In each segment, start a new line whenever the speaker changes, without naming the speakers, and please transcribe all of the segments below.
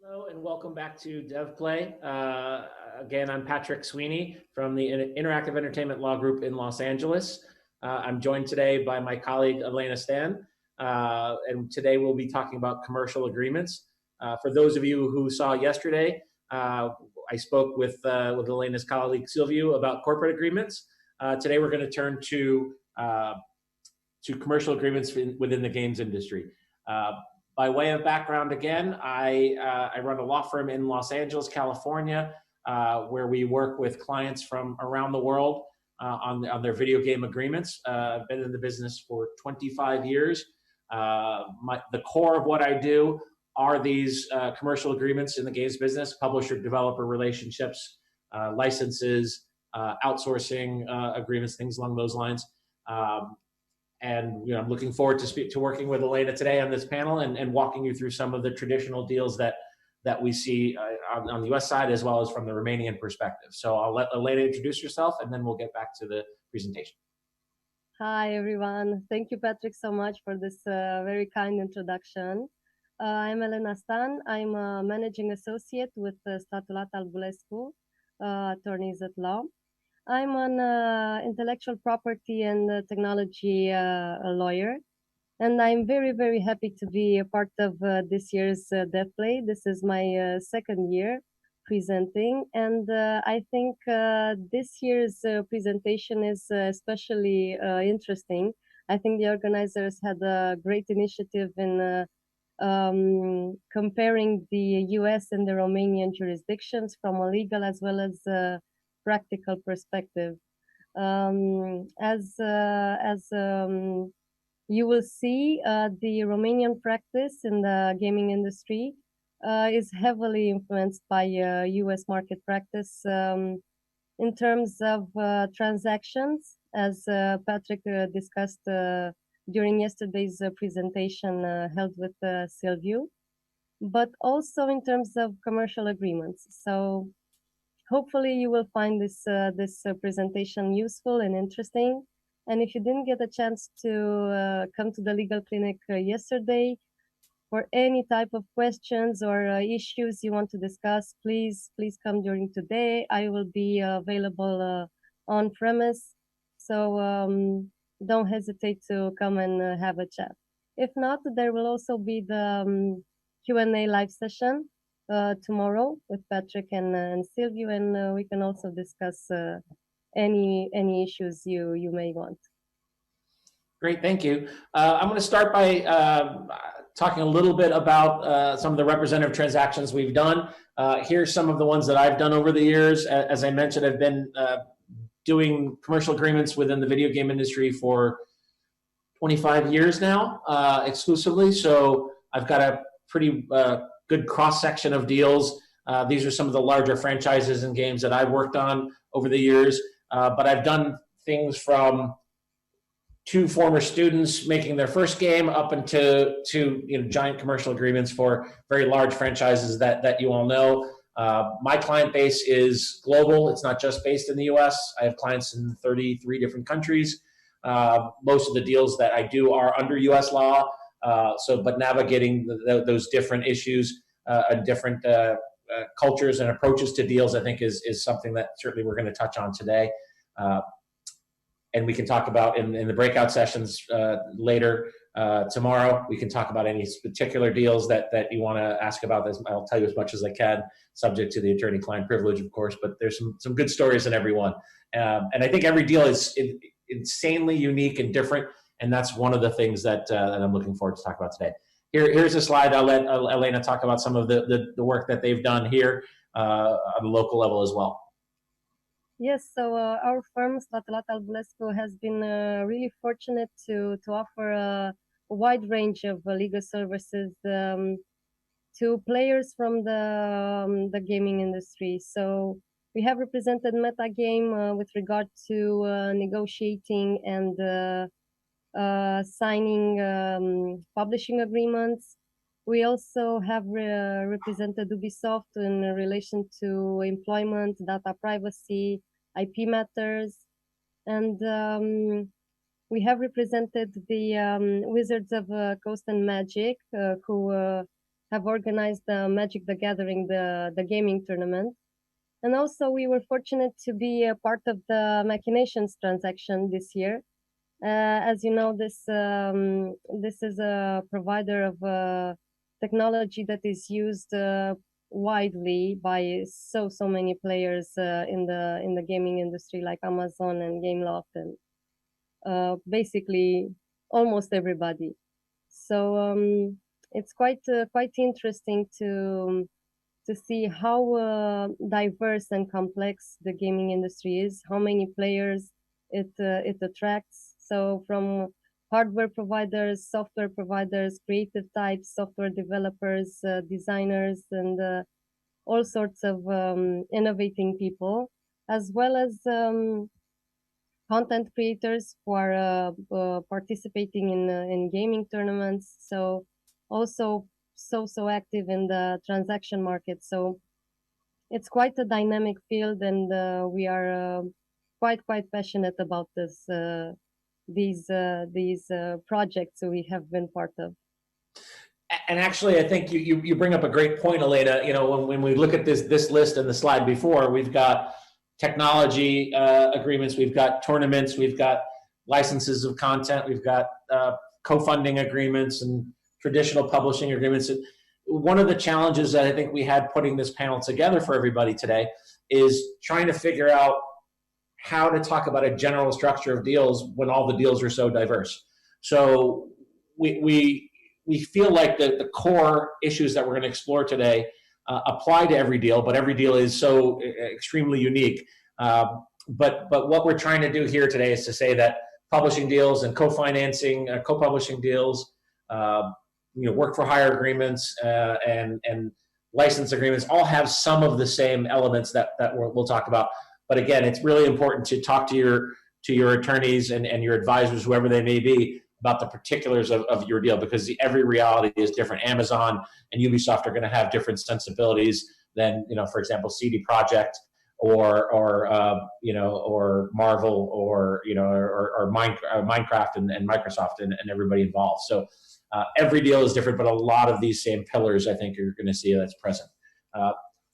Hello and welcome back to Dev.Play. Again, I'm Patrick Sweeney from the Interactive Entertainment Law Group in Los Angeles. I'm joined today by my colleague Elena Stan, and today we'll be talking about commercial agreements. For those of you who saw yesterday, I spoke with Elena's colleague Silvio about corporate agreements. Today we're going to turn to commercial agreements within the games industry. By way of background, again, I run a law firm in Los Angeles, California, where we work with clients from around the world on their video game agreements. I've been in the business for 25 years. The core of what I do are these commercial agreements in the games business, publisher-developer relationships, licenses, outsourcing agreements, things along those lines. And I'm looking forward to working with Elena today on this panel and walking you through some of the traditional deals that we see on the U.S. side as well as from the Romanian perspective. So I'll let Elena introduce herself, and then we'll get back to the presentation.
Hi, everyone. Thank you, Patrick, so much for this very kind introduction. I'm Elena Stan. I'm a managing associate with Stratulat Albulescu, attorneys at law. I'm an intellectual property and technology lawyer, and I'm very, very happy to be a part of this year's Dev.Play. This is my second year presenting, and I think this year's presentation is especially interesting. I think the organizers had a great initiative in comparing the US and the Romanian jurisdictions from a legal as well as practical perspective. As you will see, the Romanian practice in the gaming industry is heavily influenced by US market practice in terms of transactions, as Patrick discussed during yesterday's presentation held with Silvio, but also in terms of commercial agreements. So hopefully you will find this presentation useful and interesting. And if you didn't get a chance to come to the legal clinic yesterday, for any type of questions or issues you want to discuss, please come during today. I will be available on premise. So don't hesitate to come and have a chat. If not, there will also be the Q&A live session tomorrow with Patrick and Silvio, and we can also discuss any issues you may want.
Great, thank you. I'm going to start by talking a little bit about some of the representative transactions we've done. Here's some of the ones that I've done over the years. As I mentioned, I've been doing commercial agreements within the video game industry for 25 years now, exclusively. So I've got a pretty good cross-section of deals. These are some of the larger franchises and games that I've worked on over the years. But I've done things from two former students making their first game up into giant commercial agreements for very large franchises that you all know. My client base is global. It's not just based in the US. I have clients in 33 different countries. Most of the deals that I do are under US law. But navigating those different issues and different cultures and approaches to deals, I think is something that certainly we're going to touch on today. And we can talk about in the breakout sessions later tomorrow. We can talk about any particular deals that you want to ask about. This, I'll tell you as much as I can, subject to the attorney-client privilege, of course. But there's some good stories in every one, and I think every deal is insanely unique and different. And that's one of the things that I'm looking forward to talk about today. Here's a slide. I'll let Elena talk about some of the work that they've done here on the local level as well.
Yes, so our firm, Stratulat Albulescu, has been really fortunate to offer a wide range of legal services to players from the gaming industry. So we have represented Metagame with regard to negotiating and signing publishing agreements. We also have represented Ubisoft in relation to employment, data privacy, IP matters, and we have represented the Wizards of Coast and Magic, who have organized the Magic the Gathering, the gaming tournament. And also we were fortunate to be a part of the Machinations transaction this year. As you know, this is a provider of technology that is used widely by so many players in the gaming industry, like Amazon and Gameloft, and basically almost everybody. So it's quite interesting to see how diverse and complex the gaming industry is, how many players it attracts. So from hardware providers, software providers, creative types, software developers, designers, and all sorts of innovating people, as well as content creators who are participating in gaming tournaments. So also so active in the transaction market. So it's quite a dynamic field, and we are quite passionate about these projects we have been part of.
And actually, I think you bring up a great point, Elena. You know, when we look at this list and the slide before, we've got technology agreements, we've got tournaments, we've got licenses of content, we've got co-funding agreements and traditional publishing agreements. One of the challenges that I think we had putting this panel together for everybody today is trying to figure out how to talk about a general structure of deals when all the deals are so diverse. So we feel like the core issues that we're going to explore today apply to every deal, but every deal is so extremely unique. But what we're trying to do here today is to say that publishing deals and co-financing, co-publishing deals, work for hire agreements and license agreements all have some of the same elements that we'll talk about. But again, it's really important to talk to your attorneys and your advisors, whoever they may be, about the particulars of your deal, because every reality is different. Amazon and Ubisoft are going to have different sensibilities than, for example, CD Projekt or Marvel or Minecraft and Microsoft and everybody involved. So every deal is different, but a lot of these same pillars, I think, you're going to see that's present.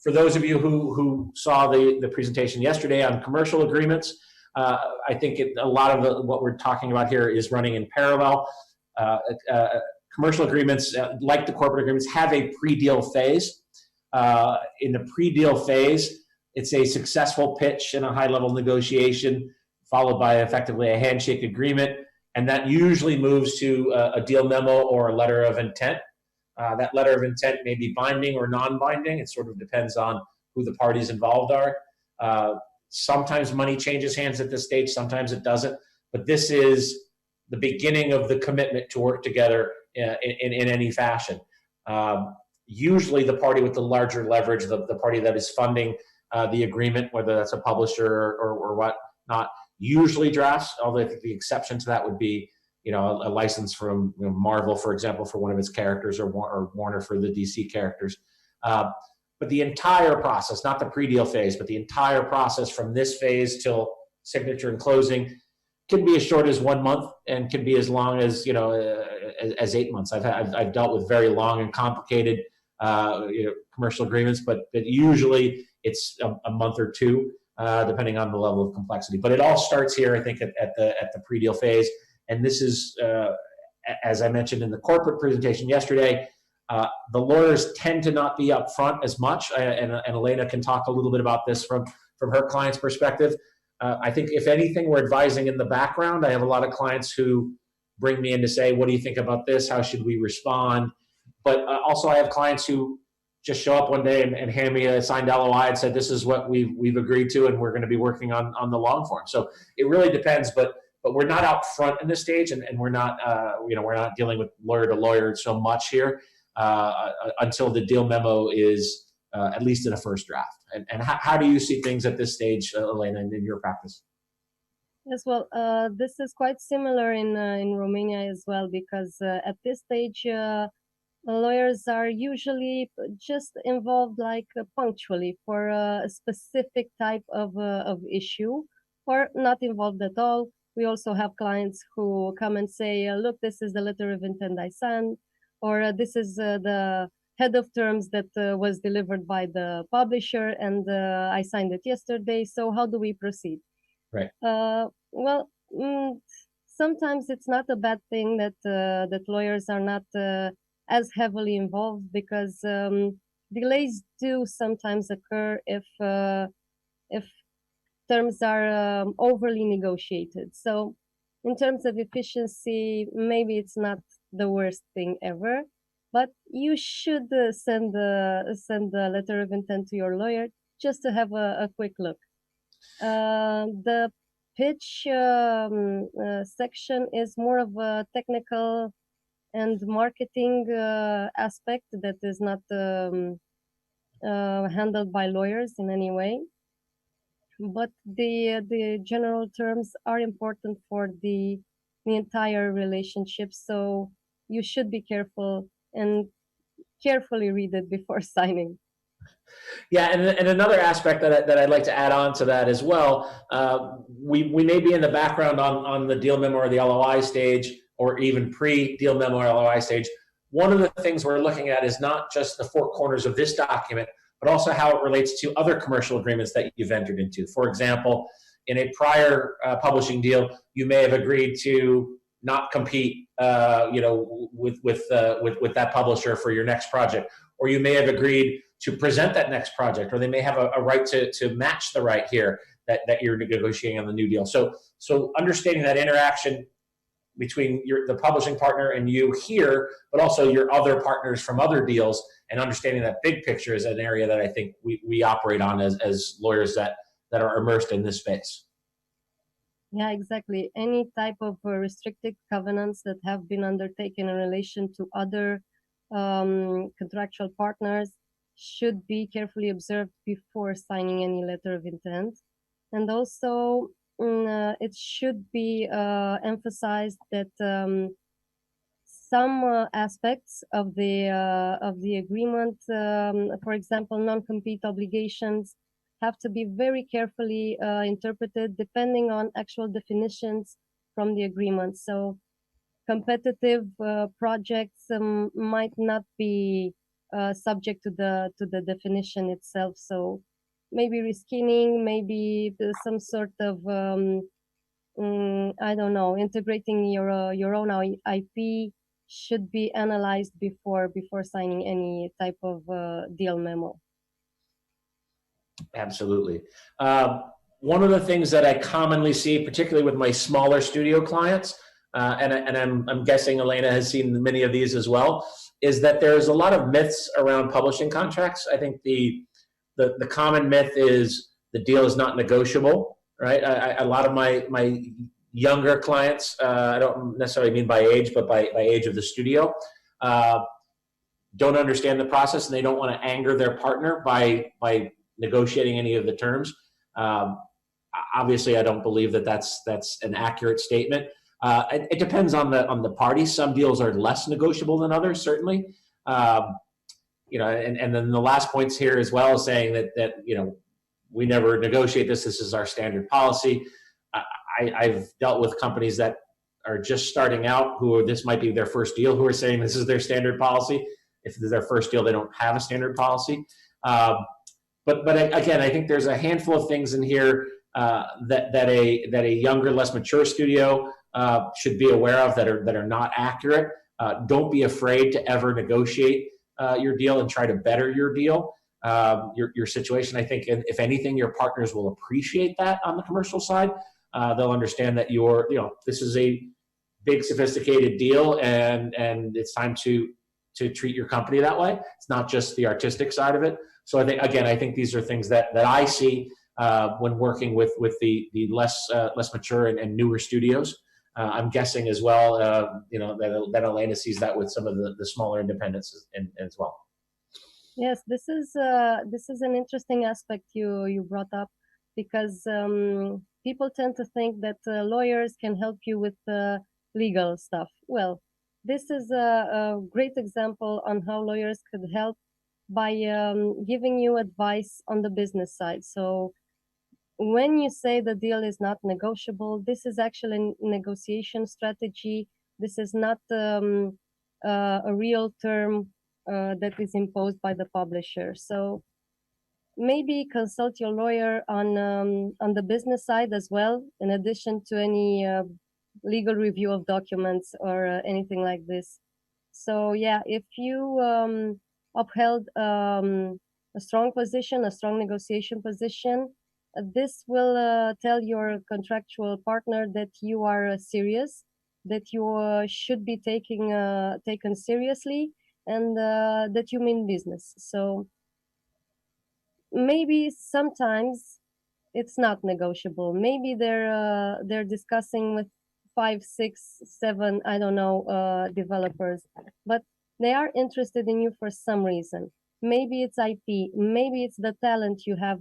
For those of you who saw the presentation yesterday on commercial agreements, I think a lot of what we're talking about here is running in parallel. Commercial agreements, like the corporate agreements, have a pre-deal phase. In the pre-deal phase, it's a successful pitch and a high-level negotiation, followed by effectively a handshake agreement, and that usually moves to a deal memo or a letter of intent. That letter of intent may be binding or non-binding. It sort of depends on who the parties involved are. Sometimes money changes hands at this stage, sometimes it doesn't. But this is the beginning of the commitment to work together in any fashion. Usually the party with the larger leverage, the party that is funding the agreement, whether that's a publisher or whatnot, usually drafts, although I think the exception to that would be a license from Marvel, for example, for one of its characters, or Warner for the DC characters. But the entire process, not the pre-deal phase, but the entire process from this phase till signature and closing can be as short as 1 month and can be as long as as 8 months. I've dealt with very long and complicated commercial agreements, but usually it's a month or two, depending on the level of complexity. But it all starts here, I think, at the pre-deal phase. And this is, as I mentioned in the corporate presentation yesterday, the lawyers tend to not be upfront as much, and Elena can talk a little bit about this from her client's perspective. I think, if anything, we're advising in the background. I have a lot of clients who bring me in to say, what do you think about this? How should we respond? But also I have clients who just show up one day and hand me a signed LOI and said, this is what we've agreed to, and we're going to be working on the long form. So it really depends, but we're not out front in this stage, and we're not we're not dealing with lawyer to lawyer so much here until the deal memo is at least in a first draft. And how do you see things at this stage, Elena, in your practice?
Yes, well, this is quite similar in Romania as well, because at this stage, lawyers are usually just involved punctually for a specific type of issue, or not involved at all. We also have clients who come and say, look, this is the letter of intent I signed, or this is the head of terms that was delivered by the publisher, and I signed it yesterday. So how do we proceed?
Right.
Well, sometimes it's not a bad thing that that lawyers are not as heavily involved, because delays do sometimes occur if terms are overly negotiated. So in terms of efficiency, maybe it's not the worst thing ever, but you should send a letter of intent to your lawyer just to have a quick look. The pitch section is more of a technical and marketing aspect that is not handled by lawyers in any way. But the general terms are important for the entire relationship, so you should be careful and carefully read it before signing.
Yeah, and another aspect that I'd like to add on to that as well, we may be in the background on the deal memo or the LOI stage, or even pre-deal memo or LOI stage. One of the things we're looking at is not just the four corners of this document, but also how it relates to other commercial agreements that you've entered into. For example, in a prior publishing deal, you may have agreed to not compete, with that publisher for your next project, or you may have agreed to present that next project, or they may have a right to match the right here that you're negotiating on the new deal. So understanding that interaction between the publishing partner and you here, but also your other partners from other deals, and understanding that big picture is an area that I think we operate on as lawyers that are immersed in this space.
Yeah, exactly. Any type of restricted covenants that have been undertaken in relation to other contractual partners should be carefully observed before signing any letter of intent. And also, it should be emphasized that some aspects of the agreement, for example, non-compete obligations, have to be very carefully interpreted depending on actual definitions from the agreement. So competitive projects might not be subject to the definition itself. So maybe reskinning, maybe some sort of I don't know, integrating your own IP should be analyzed before signing any type of deal memo.
Absolutely. One of the things that I commonly see, particularly with my smaller studio clients, and I'm guessing Elena has seen many of these as well, is that there's a lot of myths around publishing contracts. I think the common myth is the deal is not negotiable, right? A lot of my younger clients, I don't necessarily mean by age, but by age of the studio, don't understand the process, and they don't want to anger their partner by negotiating any of the terms. Obviously, I don't believe that that's an accurate statement. It depends on the party. Some deals are less negotiable than others, certainly. And then the last points here as well is saying that we never negotiate this. This is our standard policy. I've dealt with companies that are just starting out, this might be their first deal, who are saying this is their standard policy. If this is their first deal, they don't have a standard policy. But again, I think there's a handful of things in here that a younger, less mature studio should be aware of that are not accurate. Don't be afraid to ever negotiate your deal and try to better your deal, your situation. I think if anything, your partners will appreciate that on the commercial side. They'll understand that this is a big, sophisticated deal, and it's time to treat your company that way. It's not just the artistic side of it. So I think these are things that I see when working with the less mature and newer studios. I'm guessing as well, that Elena sees that with some of the smaller independents as well.
Yes, this is an interesting aspect you brought up, because people tend to think that lawyers can help you with legal stuff. Well, this is a great example on how lawyers could help by giving you advice on the business side. So when you say the deal is not negotiable, this is actually a negotiation strategy. This is not a real term that is imposed by the publisher. So maybe consult your lawyer on the business side as well, in addition to any legal review of documents or anything like this. So yeah, if you upheld a strong position, a strong negotiation position, this will tell your contractual partner that you are serious, that you should be taken seriously, and that you mean business. So maybe sometimes it's not negotiable. Maybe they're discussing with 5, 6, 7, I don't know, developers, but they are interested in you for some reason. Maybe it's IP, maybe it's the talent you have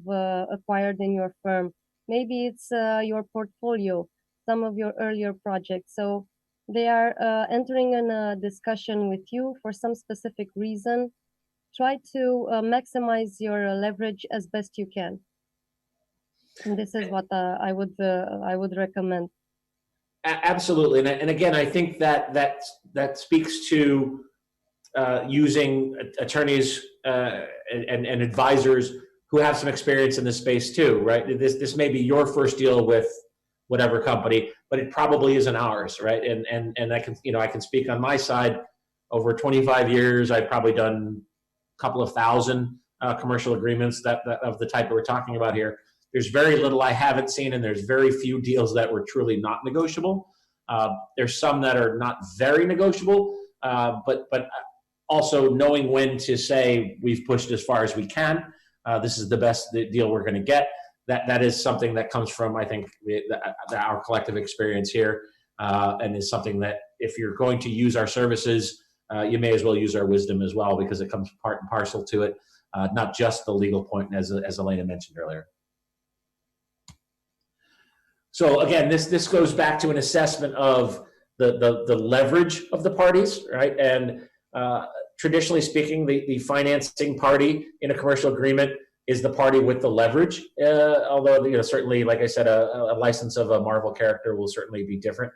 acquired in your firm, maybe it's your portfolio, some of your earlier projects. So they are entering in a discussion with you for some specific reason. Try to maximize your leverage as best you can. And this is what I would recommend.
Absolutely, and again, I think that speaks to using attorneys and advisors who have some experience in this space too, right? This may be your first deal with whatever company, but it probably isn't ours, right? And I can speak on my side. Over 25 years, I've probably done a couple of thousand commercial agreements that of the type that we're talking about here. There's very little I haven't seen, and there's very few deals that were truly not negotiable. There's some that are not very negotiable, but also knowing when to say we've pushed as far as we can. This is the best deal we're going to get. That is something that comes from, I think, our collective experience here, and is something that if you're going to use our services, you may as well use our wisdom as well, because it comes part and parcel to it, not just the legal point, as Elena mentioned earlier. So again, this goes back to an assessment of the leverage of the parties, right? And traditionally speaking, the financing party in a commercial agreement is the party with the leverage. Although certainly, like I said, a license of a Marvel character will certainly be different.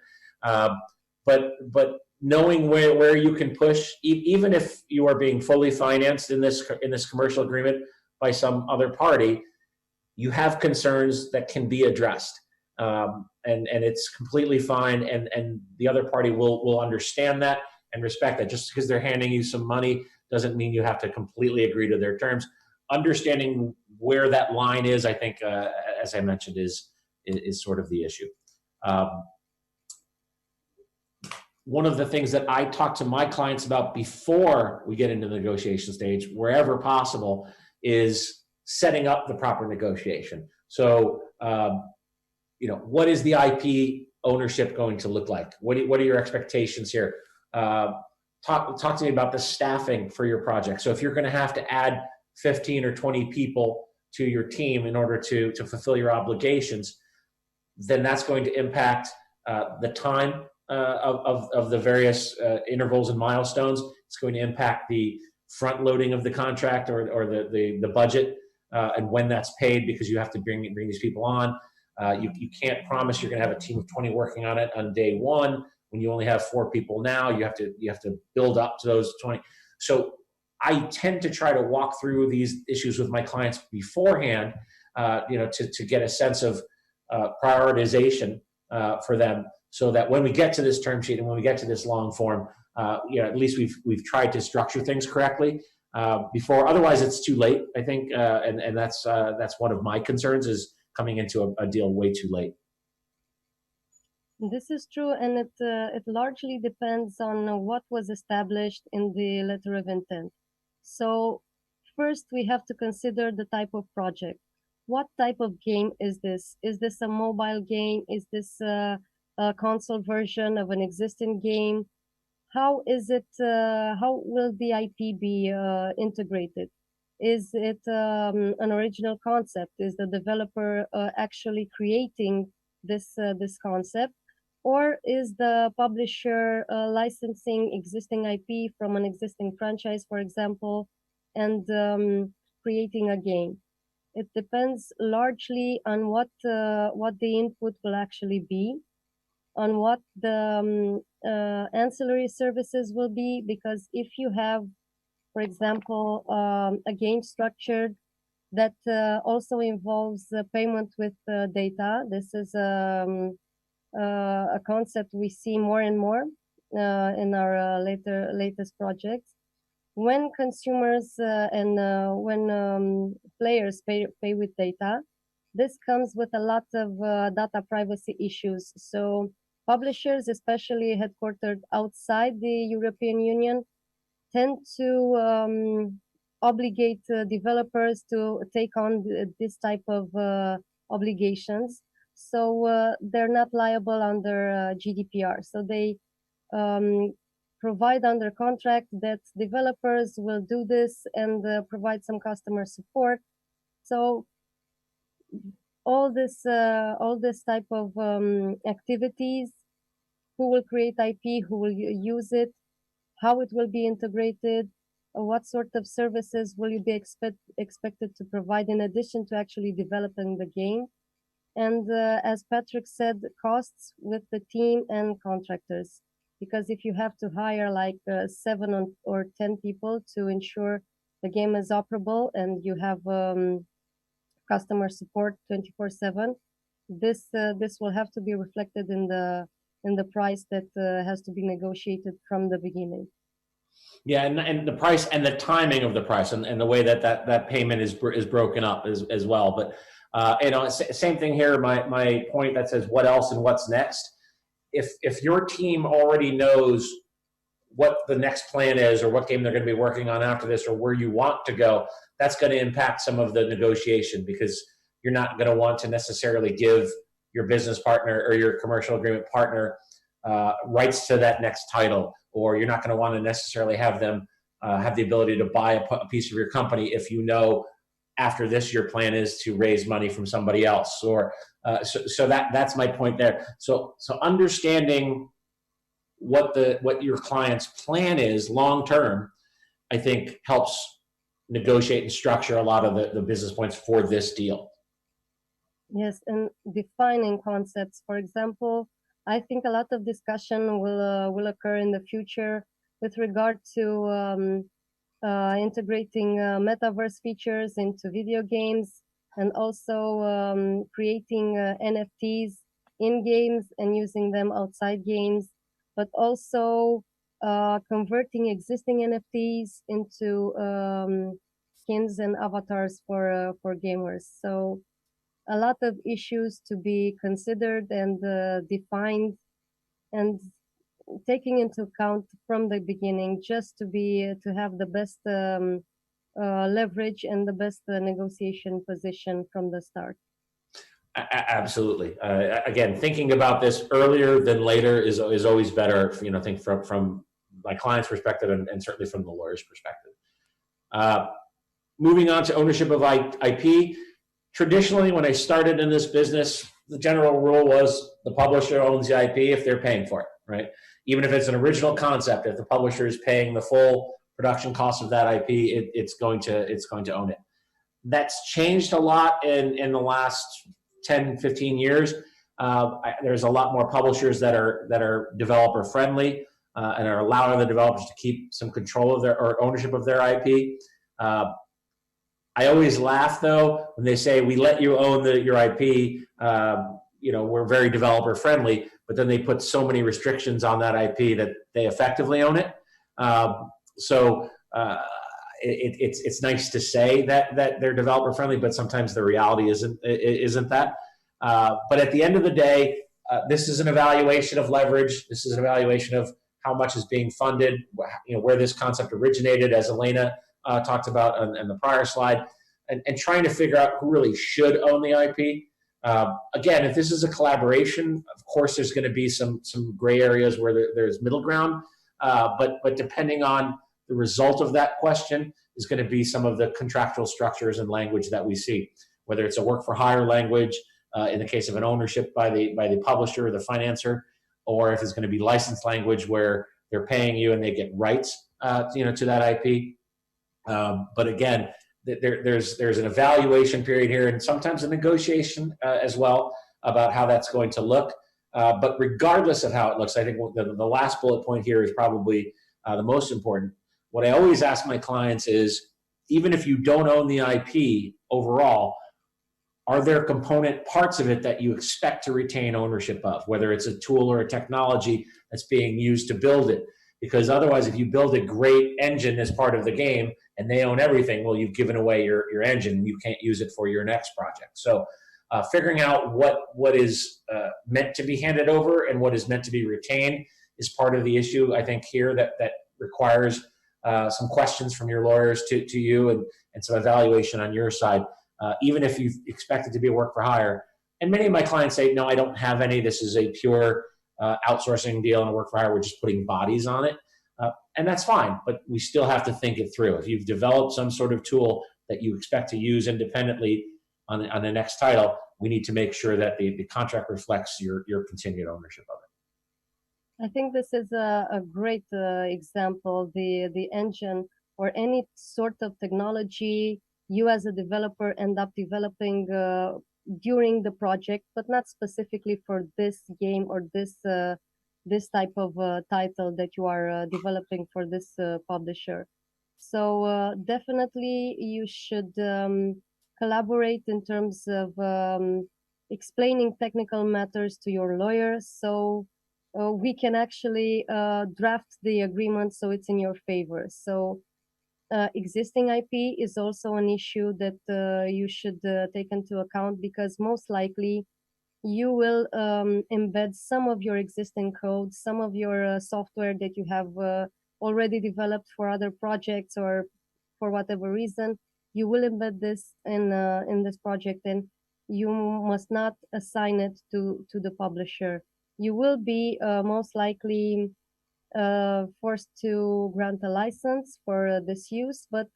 But knowing where you can push, even if you are being fully financed in this commercial agreement by some other party, you have concerns that can be addressed. And it's completely fine, and the other party will understand that and respect that. Just because they're handing you some money doesn't mean you have to completely agree to their terms. Understanding where that line is, I think, as I mentioned, is sort of the issue. One of the things that I talk to my clients about before we get into the negotiation stage, wherever possible, is setting up the proper negotiation. So, what is the IP ownership going to look like? What are your expectations here? Talk to me about the staffing for your project. So if you're going to have to add 15 or 20 people to your team in order to fulfill your obligations, then that's going to impact the time of the various intervals and milestones. It's going to impact the front loading of the contract or the budget and when that's paid, because you have to bring these people on. You can't promise you're going to have a team of 20 working on it on day one when you only have 4 people now. You have to build up to those 20. So I tend to try to walk through these issues with my clients beforehand, to get a sense of prioritization for them, so that when we get to this term sheet and when we get to this long form, at least we've tried to structure things correctly before. Otherwise, it's too late, I think, and that's one of my concerns, is coming into a deal way too late.
This is true, and it largely depends on what was established in the letter of intent. So first, we have to consider the type of project. What type of game is this? Is this a mobile game? Is this a console version of an existing game? How is it? How will the IP be integrated? Is it an original concept? Is the developer actually creating this concept, or is the publisher licensing existing IP from an existing franchise, for example, and creating a game? It depends largely on what the input will actually be, on what the ancillary services will be, because if you have for example, a game structure that also involves payment with data. This is a concept we see more and more in our latest projects. When consumers and when players pay with data, this comes with a lot of data privacy issues. So publishers, especially headquartered outside the European Union, tend to obligate developers to take on this type of obligations. So they're not liable under GDPR. So they um, provide under contract that developers will do this and provide some customer support. So all this type of activities, who will create IP, who will use it, how it will be integrated, what sort of services will you be expected to provide in addition to actually developing the game. And as Patrick said, costs with the team and contractors. Because if you have to hire like 7 or 10 people to ensure the game is operable and you have customer support 24/7, this will have to be reflected in the price that has to be negotiated from the beginning.
Yeah, and the price and the timing of the price and the way that payment is broken up as well. But same thing here. My point that says what else and what's next. If your team already knows what the next plan is or what game they're going to be working on after this or where you want to go, that's going to impact some of the negotiation, because you're not going to want to necessarily give your business partner or your commercial agreement partner rights to that next title, or you're not going to want to necessarily have them have the ability to buy a piece of your company if you know after this your plan is to raise money from somebody else. Or so that's my point there. So understanding what your client's plan is long term, I think helps negotiate and structure a lot of the business points for this deal.
Yes, and defining concepts. For example, I think a lot of discussion will occur in the future with regard to integrating metaverse features into video games, and also creating NFTs in games and using them outside games, but also converting existing NFTs into skins and avatars for gamers. So a lot of issues to be considered and defined and taking into account from the beginning, just to have the best leverage and the best negotiation position from the start.
Absolutely. Again, thinking about this earlier than later is always better. I think from my client's perspective and certainly from the lawyer's perspective. Moving on to ownership of IP. Traditionally, when I started in this business, the general rule was the publisher owns the IP if they're paying for it, right? Even if it's an original concept, if the publisher is paying the full production cost of that IP, it's going to own it. That's changed a lot in the last 10, 15 years. There's a lot more publishers that are developer friendly and are allowing the developers to keep some control of or ownership of their IP. I always laugh though when they say we let you own your IP. We're very developer friendly, but then they put so many restrictions on that IP that they effectively own it. It's nice to say that they're developer friendly, but sometimes the reality isn't that. But at the end of the day, this is an evaluation of leverage. This is an evaluation of how much is being funded, where this concept originated, as Elena talked about in the prior slide, and trying to figure out who really should own the IP. Again, if this is a collaboration, of course, there's going to be some gray areas where there's middle ground. But depending on the result of that question is going to be some of the contractual structures and language that we see, whether it's a work for hire language in the case of an ownership by the publisher or the financer, or if it's going to be licensed language where they're paying you and they get rights to that IP. But again, there's an evaluation period here and sometimes a negotiation as well about how that's going to look. But regardless of how it looks, I think the last bullet point here is probably the most important. what I always ask my clients is, even if you don't own the IP overall, are there component parts of it that you expect to retain ownership of, whether it's a tool or a technology that's being used to build it? Because otherwise, if you build a great engine as part of the game and they own everything, well, you've given away your engine and you can't use it for your next project. So figuring out what is meant to be handed over and what is meant to be retained is part of the issue, I think, here that requires some questions from your lawyers to you and some evaluation on your side. Even if you expect it to be a work for hire. And many of my clients say, no, I don't have any. This is a pure outsourcing deal and a work for hire. We're just putting bodies on it. And that's fine, but we still have to think it through. If you've developed some sort of tool that you expect to use independently on the next title, we need to make sure that the contract reflects your continued ownership of it.
I think this is a great example. The engine or any sort of technology you as a developer end up developing during the project, but not specifically for this game or this type of title that you are developing for this publisher. So definitely you should collaborate in terms of explaining technical matters to your lawyer, so we can actually draft the agreement so it's in your favor. So existing IP is also an issue that you should take into account, because most likely you will embed some of your existing code, some of your software that you have already developed for other projects or for whatever reason. You will embed this in this project, and you must not assign it to the publisher. You will be most likely forced to grant a license for this use, but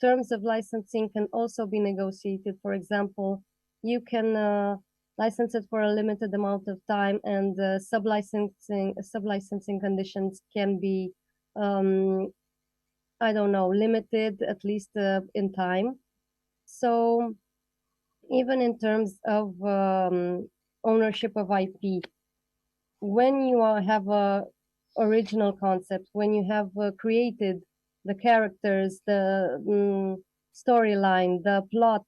terms of licensing can also be negotiated. For example, you can license it for a limited amount of time, and sub-licensing conditions can be, I don't know, limited at least in time. So even in terms of ownership of IP, when you have a original concept, when you have created the characters, the storyline, the plot,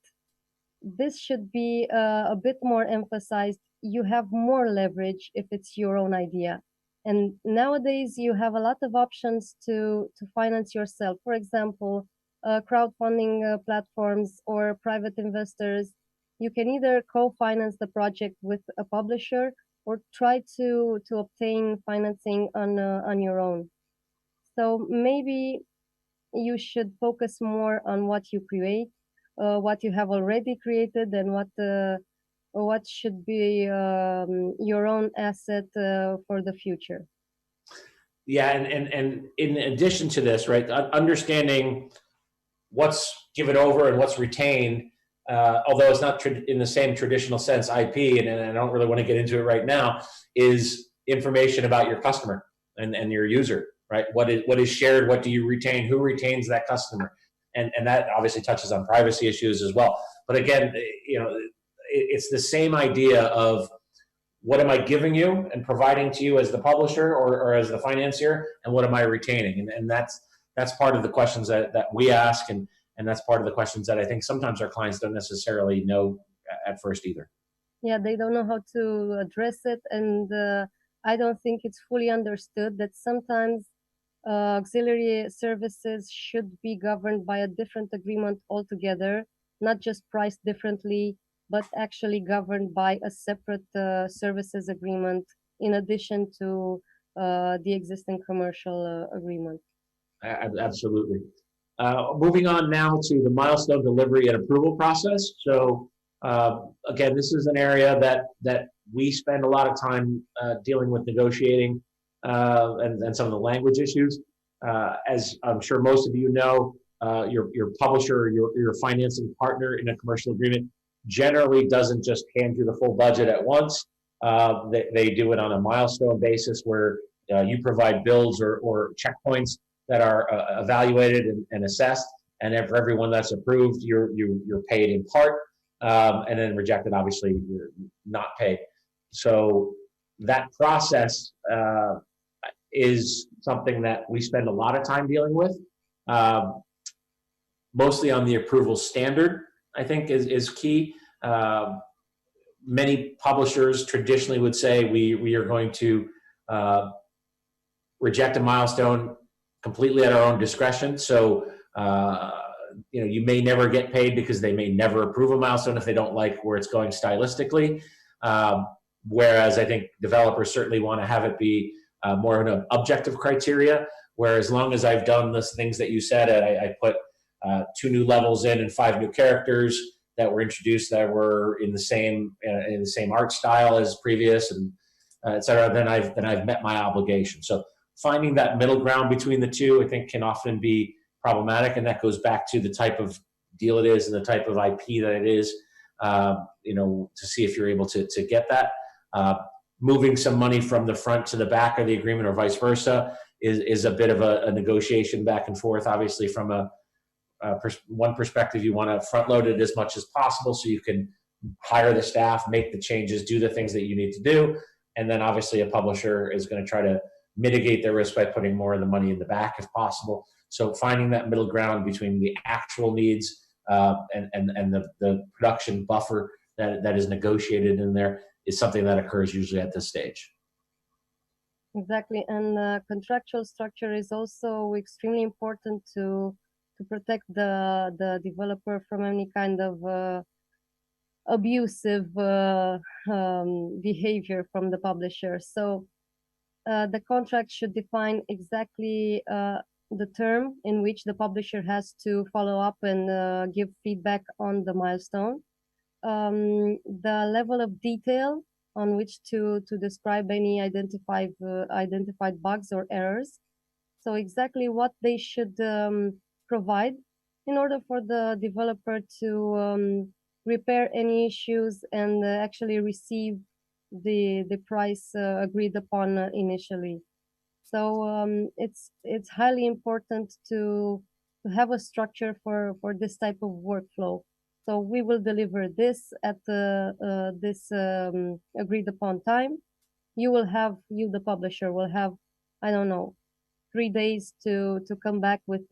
this should be a bit more emphasized. You have more leverage if it's your own idea. And nowadays you have a lot of options to finance yourself. For example, crowdfunding platforms or private investors. You can either co-finance the project with a publisher or try to obtain financing on your own. So maybe you should focus more on what you create, what you have already created, and what should be your own asset for the future.
Yeah, and in addition to this, right, understanding what's given over and what's retained, although it's not in the same traditional sense, IP, and I don't really want to get into it right now, is information about your customer and your user, right? What is shared? What do you retain? Who retains that customer? And that obviously touches on privacy issues as well. But again, it's the same idea of what am I giving you and providing to you as the publisher or as the financier, and what am I retaining? And that's part of the questions that we ask, and that's part of the questions that I think sometimes our clients don't necessarily know at first either.
Yeah, they don't know how to address it, and I don't think it's fully understood that sometimes auxiliary services should be governed by a different agreement altogether, not just priced differently, but actually governed by a separate services agreement in addition to the existing commercial agreement.
Absolutely. Moving on now to the milestone delivery and approval process. So again, this is an area that we spend a lot of time dealing with negotiating and some of the language issues. As I'm sure most of you know, your publisher, your financing partner in a commercial agreement generally doesn't just hand you the full budget at once. They do it on a milestone basis where you provide bills or checkpoints that are evaluated and assessed, and for everyone that's approved, you're paid in part, and then rejected, obviously, you're not paid. So that process is something that we spend a lot of time dealing with. mostly on the approval standard, I think is key. Many publishers traditionally would say we are going to reject a milestone completely at our own discretion. So you may never get paid because they may never approve a milestone if they don't like where it's going stylistically. Whereas I think developers certainly want to have it be more of an objective criteria, where as long as I've done the things that you said, I put 2 new levels in and 5 new characters that were introduced that were in the same art style as previous, and et cetera, then I've met my obligation. So finding that middle ground between the two, I think, can often be problematic, and that goes back to the type of deal it is and the type of IP that it is. To see if you're able to get that. Moving some money from the front to the back of the agreement or vice versa is a bit of a negotiation back and forth. Obviously, from one perspective, you want to front load it as much as possible so you can hire the staff, make the changes, do the things that you need to do. And then obviously a publisher is going to try to mitigate their risk by putting more of the money in the back if possible. So finding that middle ground between the actual needs and the production buffer that is negotiated in there is something that occurs usually at this stage.
Exactly, and contractual structure is also extremely important to protect the developer from any kind of abusive behavior from the publisher. So the contract should define exactly the term in which the publisher has to follow up and give feedback on the milestone, the level of detail on which to describe any identified bugs or errors. So exactly what they should provide in order for the developer to repair any issues and actually receive the price agreed upon initially. So it's highly important to have a structure for this type of workflow. So we will deliver this at this agreed upon time. You, the publisher, will have, I don't know, 3 days to come back with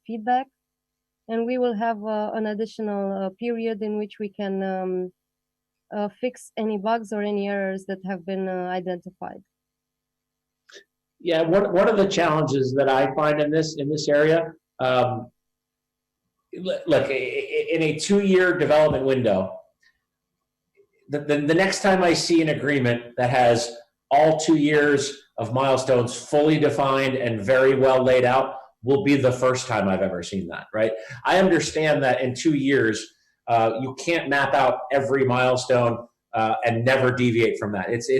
feedback, and we will have an additional period in which we can fix any bugs or any errors that have been identified.
Yeah, one of the challenges that I find in this area, look, in a 2-year development window, the next time I see an agreement that has all 2 years of milestones fully defined and very well laid out will be the first time I've ever seen that, right? I understand that in 2 years, you can't map out every milestone and never deviate from that. It's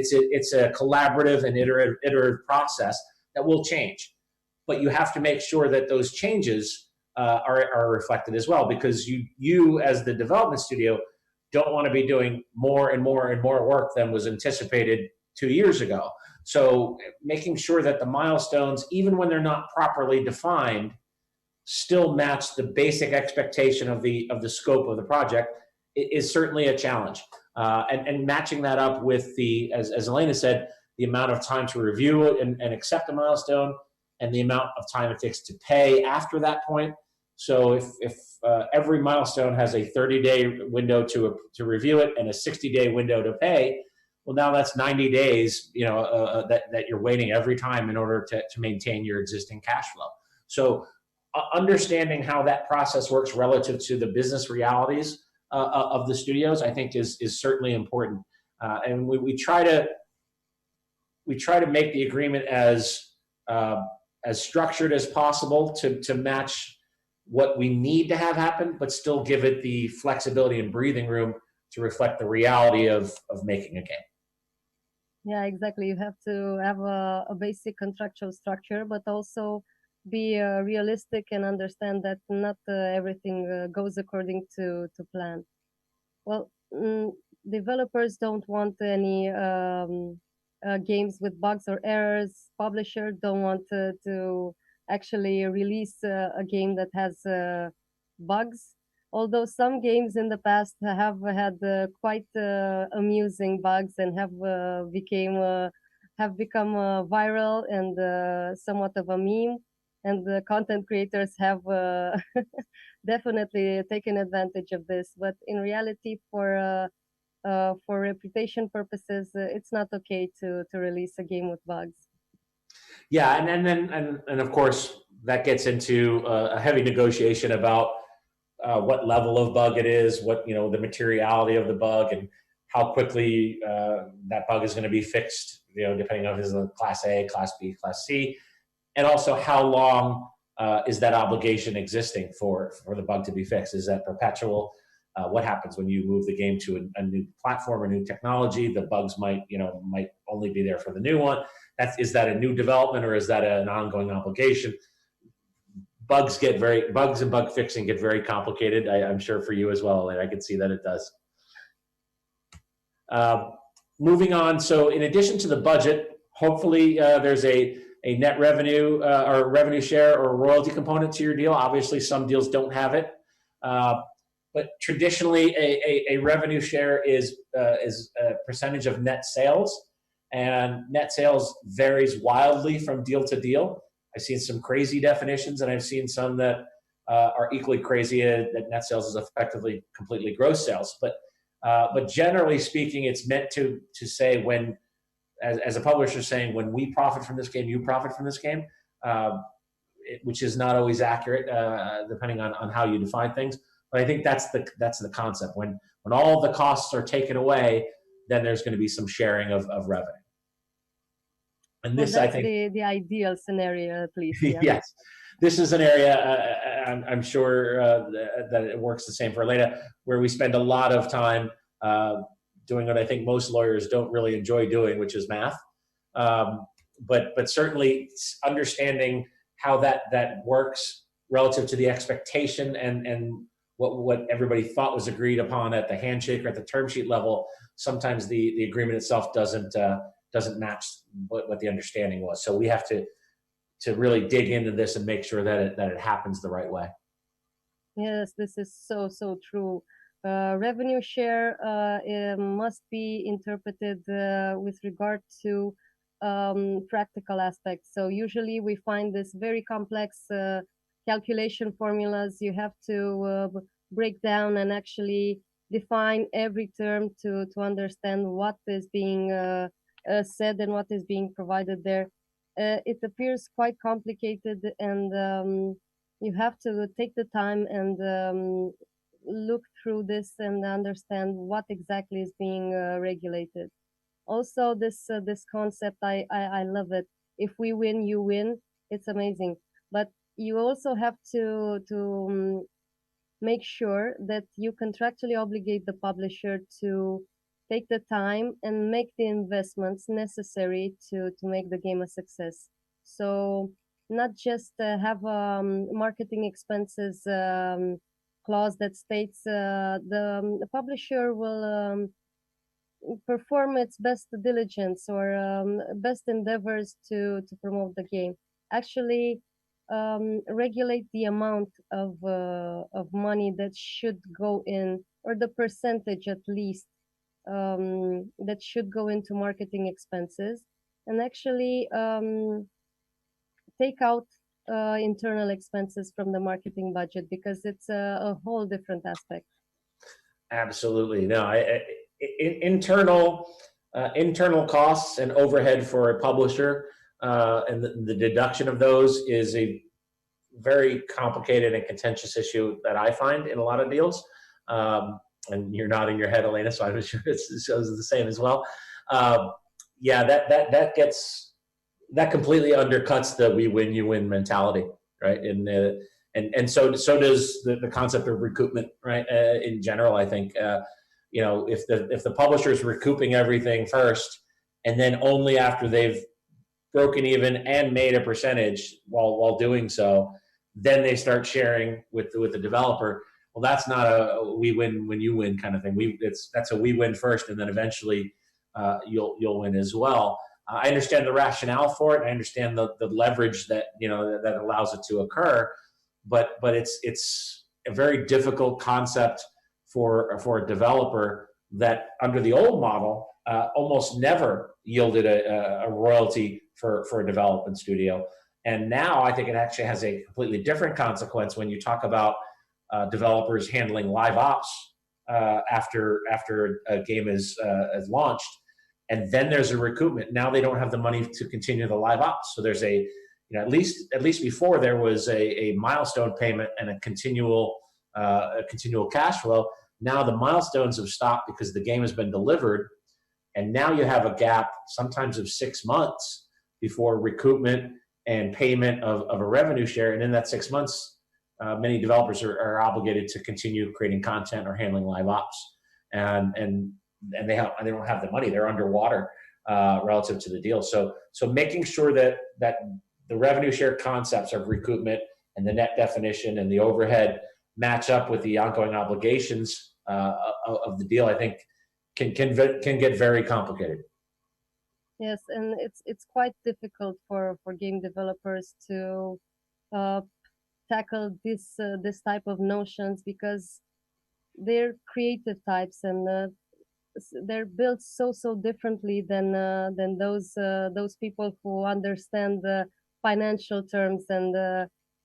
a collaborative and iterative process that will change, but you have to make sure that those changes are reflected as well, because you as the development studio don't want to be doing more and more and more work than was anticipated 2 years ago. So making sure that the milestones, even when they're not properly defined, still match the basic expectation of the scope of the project is certainly a challenge. And matching that up with as Elena said, the amount of time to review it and accept a milestone, and the amount of time it takes to pay after that point. So if every milestone has a 30-day window to review it and a 60-day window to pay, well, now that's 90 days, that you're waiting every time in order to maintain your existing cash flow. So understanding how that process works relative to the business realities of the studios, I think is certainly important. And we try to make the agreement as structured as possible to match what we need to have happen, but still give it the flexibility and breathing room to reflect the reality of making a game.
Yeah, exactly. You have to have a basic contractual structure, but also be realistic and understand that not everything goes according to plan. Well, developers don't want any games with bugs or errors. Publisher don't want to actually release a game that has bugs. Although some games in the past have had quite amusing bugs and have become viral and somewhat of a meme. and the content creators have definitely taken advantage of this. But in reality, for reputation purposes, it's not okay to release a game with bugs.
Yeah, and of course that gets into a heavy negotiation about what level of bug it is, what the materiality of the bug, and how quickly that bug is going to be fixed. Depending on if it's a class A, class B, class C, and also how long is that obligation existing for the bug to be fixed? Is that perpetual? What happens when you move the game to a new platform or new technology? The bugs might only be there for the new one. Is that a new development, or is that an ongoing obligation? Bugs and bug fixing get very complicated. I'm sure for you as well, Elena. I can see that it does. Moving on. So in addition to the budget, hopefully there's a net revenue or revenue share or royalty component to your deal. Obviously, some deals don't have it. But traditionally, a revenue share is a percentage of net sales, and net sales varies wildly from deal to deal. I've seen some crazy definitions, and I've seen some that are equally crazy, that net sales is effectively completely gross sales. But generally speaking, it's meant to say when, as a publisher saying, when we profit from this game, you profit from this game, which is not always accurate depending on how you define things. But I think that's the concept. When all the costs are taken away, then there's going to be some sharing of revenue. And this,
well,
I think,
the ideal scenario, at least. Yeah.
Yes, this is an area I'm sure that it works the same for Elena, where we spend a lot of time doing what I think most lawyers don't really enjoy doing, which is math. But certainly understanding how that works relative to the expectation and what everybody thought was agreed upon at the handshake or at the term sheet level. Sometimes the agreement itself doesn't match what the understanding was. So we have to really dig into this and make sure that it happens the right way.
Yes, this is so true. Revenue share must be interpreted with regard to practical aspects. So usually we find this very complex calculation formulas. You have to break down and actually define every term to understand what is being said and what is being provided there. It appears quite complicated, and you have to take the time and look through this and understand what exactly is being regulated. Also, this concept, I love it. If we win, you win. It's amazing. But you also have to make sure that you contractually obligate the publisher to take the time and make the investments necessary to make the game a success. So not just have marketing expenses clause that states the publisher will perform its best diligence or best endeavors to promote the game. Actually, regulate the amount of money that should go in, or the percentage at least that should go into marketing expenses, and actually take out internal expenses from the marketing budget, because it's a whole different aspect.
Absolutely. No, internal costs and overhead for a publisher and the deduction of those is a very complicated and contentious issue that I find in a lot of deals. And you're nodding your head, Elena, so I'm sure it shows the same as well. Yeah, that completely undercuts the we win, you win mentality, right? And so does the concept of recoupment, right? In general, I think if the publisher is recouping everything first, and then only after they've broken even and made a percentage while doing so, then they start sharing with the developer. Well, that's not a we win when you win kind of thing. That's a we win first, and then eventually you'll win as well. I understand the rationale for it. I understand the leverage that that allows it to occur, but it's a very difficult concept for a developer that under the old model almost never yielded a royalty for a development studio. And now I think it actually has a completely different consequence when you talk about developers handling live ops after a game is launched, and then there's a recoupment. Now they don't have the money to continue the live ops, so there's a at least before there was a milestone payment and a continual cash flow. Now the milestones have stopped because the game has been delivered, and now you have a gap sometimes of 6 months before recoupment and payment of a revenue share. And in that 6 months, many developers are obligated to continue creating content or handling live ops, and they don't have the money. They're underwater relative to the deal. So making sure that the revenue share concepts of recoupment and the net definition and the overhead match up with the ongoing obligations of the deal, I think can get very complicated.
Yes, and it's quite difficult for game developers to tackle this type of notions, because they're creative types, and they're built so differently than those people who understand the financial terms and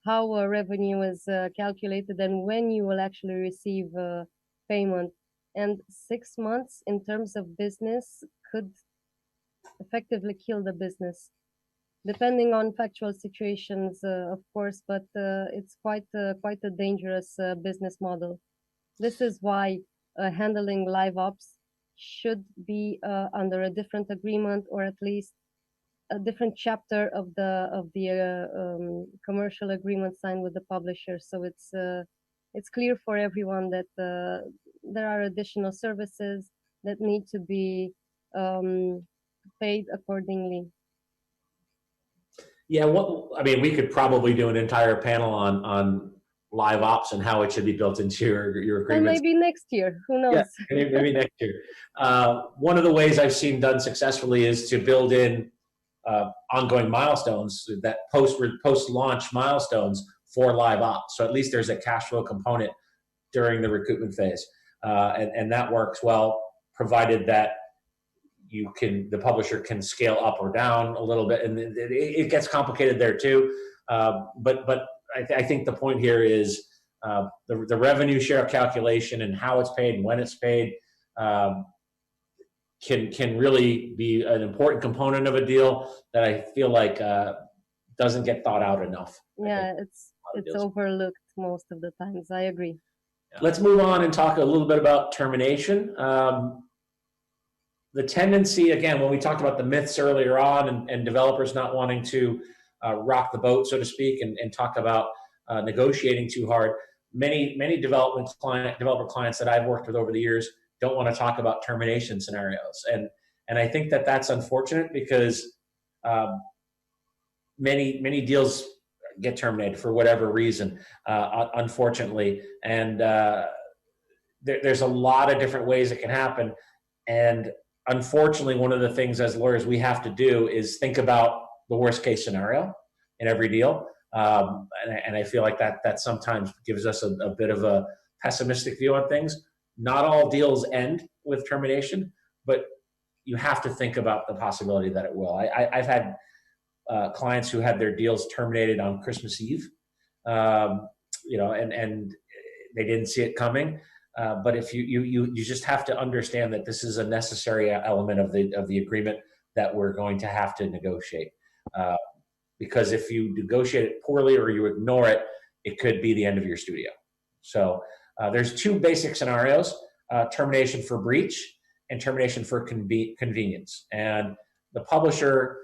how revenue is calculated and when you will actually receive payment. And 6 months in terms of business could effectively kill the business, depending on factual situations, of course, but it's quite a dangerous business model. This is why handling live ops should be under a different agreement, or at least a different chapter of the commercial agreement signed with the publisher. So it's clear for everyone that there are additional services that need to be paid accordingly.
Yeah, we could probably do an entire panel on live ops and how it should be built into your agreements.
And maybe next year, who knows?
Yeah, maybe next year. One of the ways I've seen done successfully is to build in ongoing milestones, that post-launch milestones for live ops. So at least there's a cash flow component during the recoupment phase, and that works well, provided that the publisher can scale up or down a little bit, and it gets complicated there too. But I think the point here is the revenue share calculation and how it's paid and when it's paid can really be an important component of a deal that I feel like doesn't get thought out enough.
Yeah, it's overlooked most of the times. I agree.
Yeah. Let's move on and talk a little bit about termination. The tendency, again, when we talked about the myths earlier on and developers not wanting to rock the boat, so to speak, and talk about negotiating too hard, many developer clients that I've worked with over the years don't want to talk about termination scenarios. And I think that that's unfortunate, because many deals get terminated for whatever reason, unfortunately. And there's a lot of different ways it can happen. And unfortunately, one of the things as lawyers we have to do is think about the worst case scenario in every deal. And I feel like that sometimes gives us a bit of a pessimistic view on things. Not all deals end with termination, but you have to think about the possibility that it will. I've had clients who had their deals terminated on Christmas Eve, and they didn't see it coming. But if you just have to understand that this is a necessary element of the agreement that we're going to have to negotiate. Because if you negotiate it poorly or you ignore it, it could be the end of your studio. So there's two basic scenarios: termination for breach and termination for convenience. And the publisher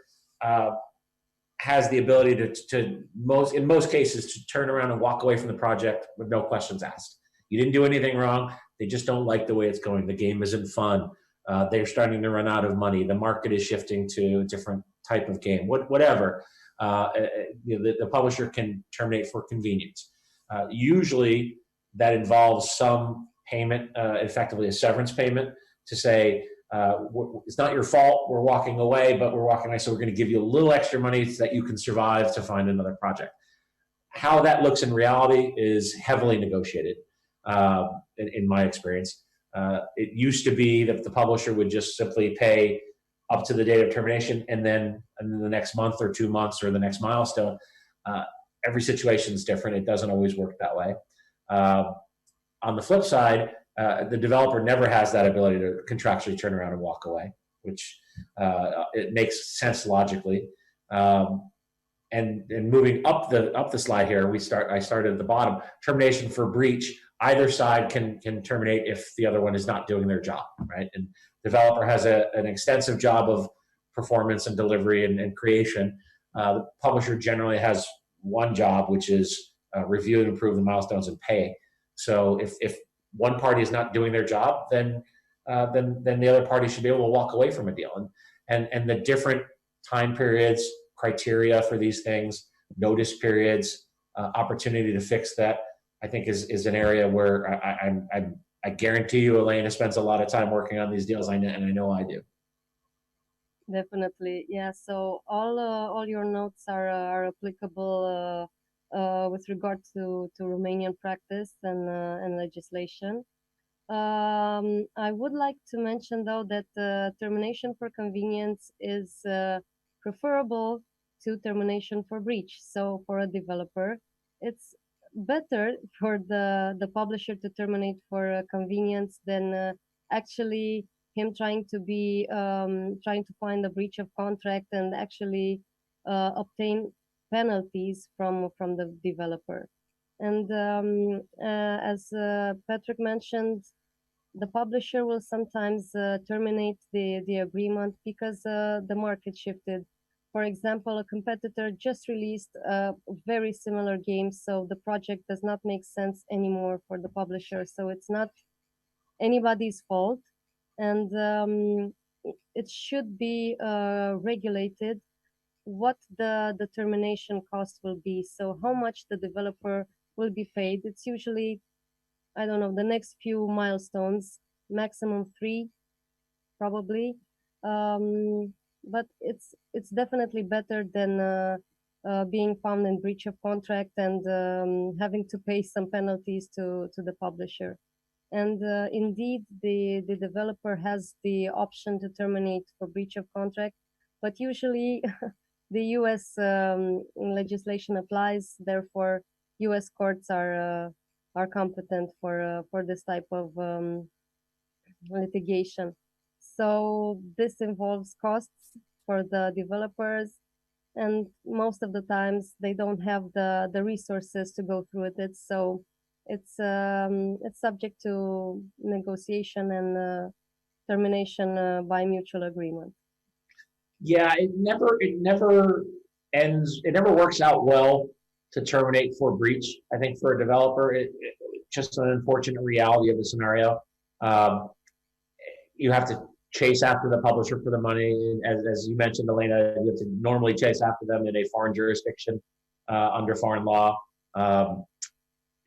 has the ability in most cases to turn around and walk away from the project with no questions asked. You didn't do anything wrong. They just don't like the way it's going. The game isn't fun. They're starting to run out of money. The market is shifting to a different type of game. Whatever. The publisher can terminate for convenience. Usually that involves some payment, effectively a severance payment, to say, it's not your fault, we're walking away, but we're walking away, so we're going to give you a little extra money so that you can survive to find another project. How that looks in reality is heavily negotiated, in my experience. It used to be that the publisher would just simply pay up to the date of termination, and then the next month or 2 months or the next milestone. Every situation is different. It doesn't always work that way. On the flip side, the developer never has that ability to contractually turn around and walk away, which it makes sense logically. And moving up the slide here, I started at the bottom. Termination for breach. Either side can terminate if the other one is not doing their job, right? And developer has an extensive job of performance and delivery and creation. The publisher generally has one job, which is review and improve the milestones and pay. So if one party is not doing their job, then the other party should be able to walk away from a deal. And the different time periods, criteria for these things, notice periods, opportunity to fix that, I think is an area where I guarantee you Elena spends a lot of time working on these deals, and I know I do.
Definitely, yeah. So all your notes are applicable with regard to Romanian practice and legislation. I would like to mention though that termination for convenience is preferable to termination for breach. So for a developer, it's better for the publisher to terminate for convenience than actually him trying to find a breach of contract and actually obtain penalties from the developer. And as Patrick mentioned, the publisher will sometimes terminate the agreement because the market shifted. For example, a competitor just released a very similar game, so the project does not make sense anymore for the publisher. So it's not anybody's fault, and it should be regulated what the termination cost will be. So how much the developer will be paid. It's usually, I don't know, the next few milestones, maximum 3, probably. But it's definitely better than being found in breach of contract and having to pay some penalties to the publisher. And indeed, the developer has the option to terminate for breach of contract, but usually the U.S. Legislation applies. Therefore, U.S. courts are competent for this type of litigation. So this involves costs for the developers, and most of the times they don't have the resources to go through it. So it's subject to negotiation and termination by mutual agreement.
Yeah, it never ends. It never works out well to terminate for breach. I think for a developer, it's just an unfortunate reality of the scenario. You have to chase after the publisher for the money. As you mentioned, Elena, you have to normally chase after them in a foreign jurisdiction under foreign law.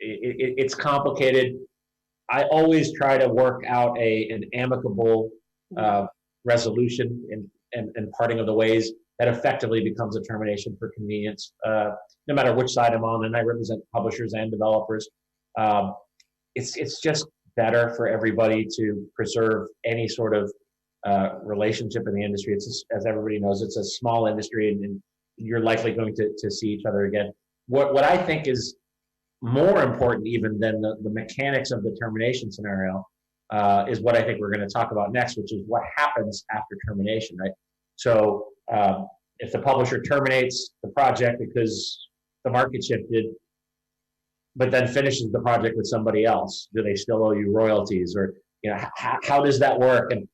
It's complicated. I always try to work out an amicable resolution and parting of the ways that effectively becomes a termination for convenience, no matter which side I'm on, and I represent publishers and developers. It's just better for everybody to preserve any sort of relationship in the industry. It's just, as everybody knows, it's a small industry, and you're likely going to see each other again. What I think is more important even than the mechanics of the termination scenario is what I think we're going to talk about next, which is what happens after termination, right? So if the publisher terminates the project because the market shifted, but then finishes the project with somebody else, do they still owe you royalties? Or, you know, how does that work? And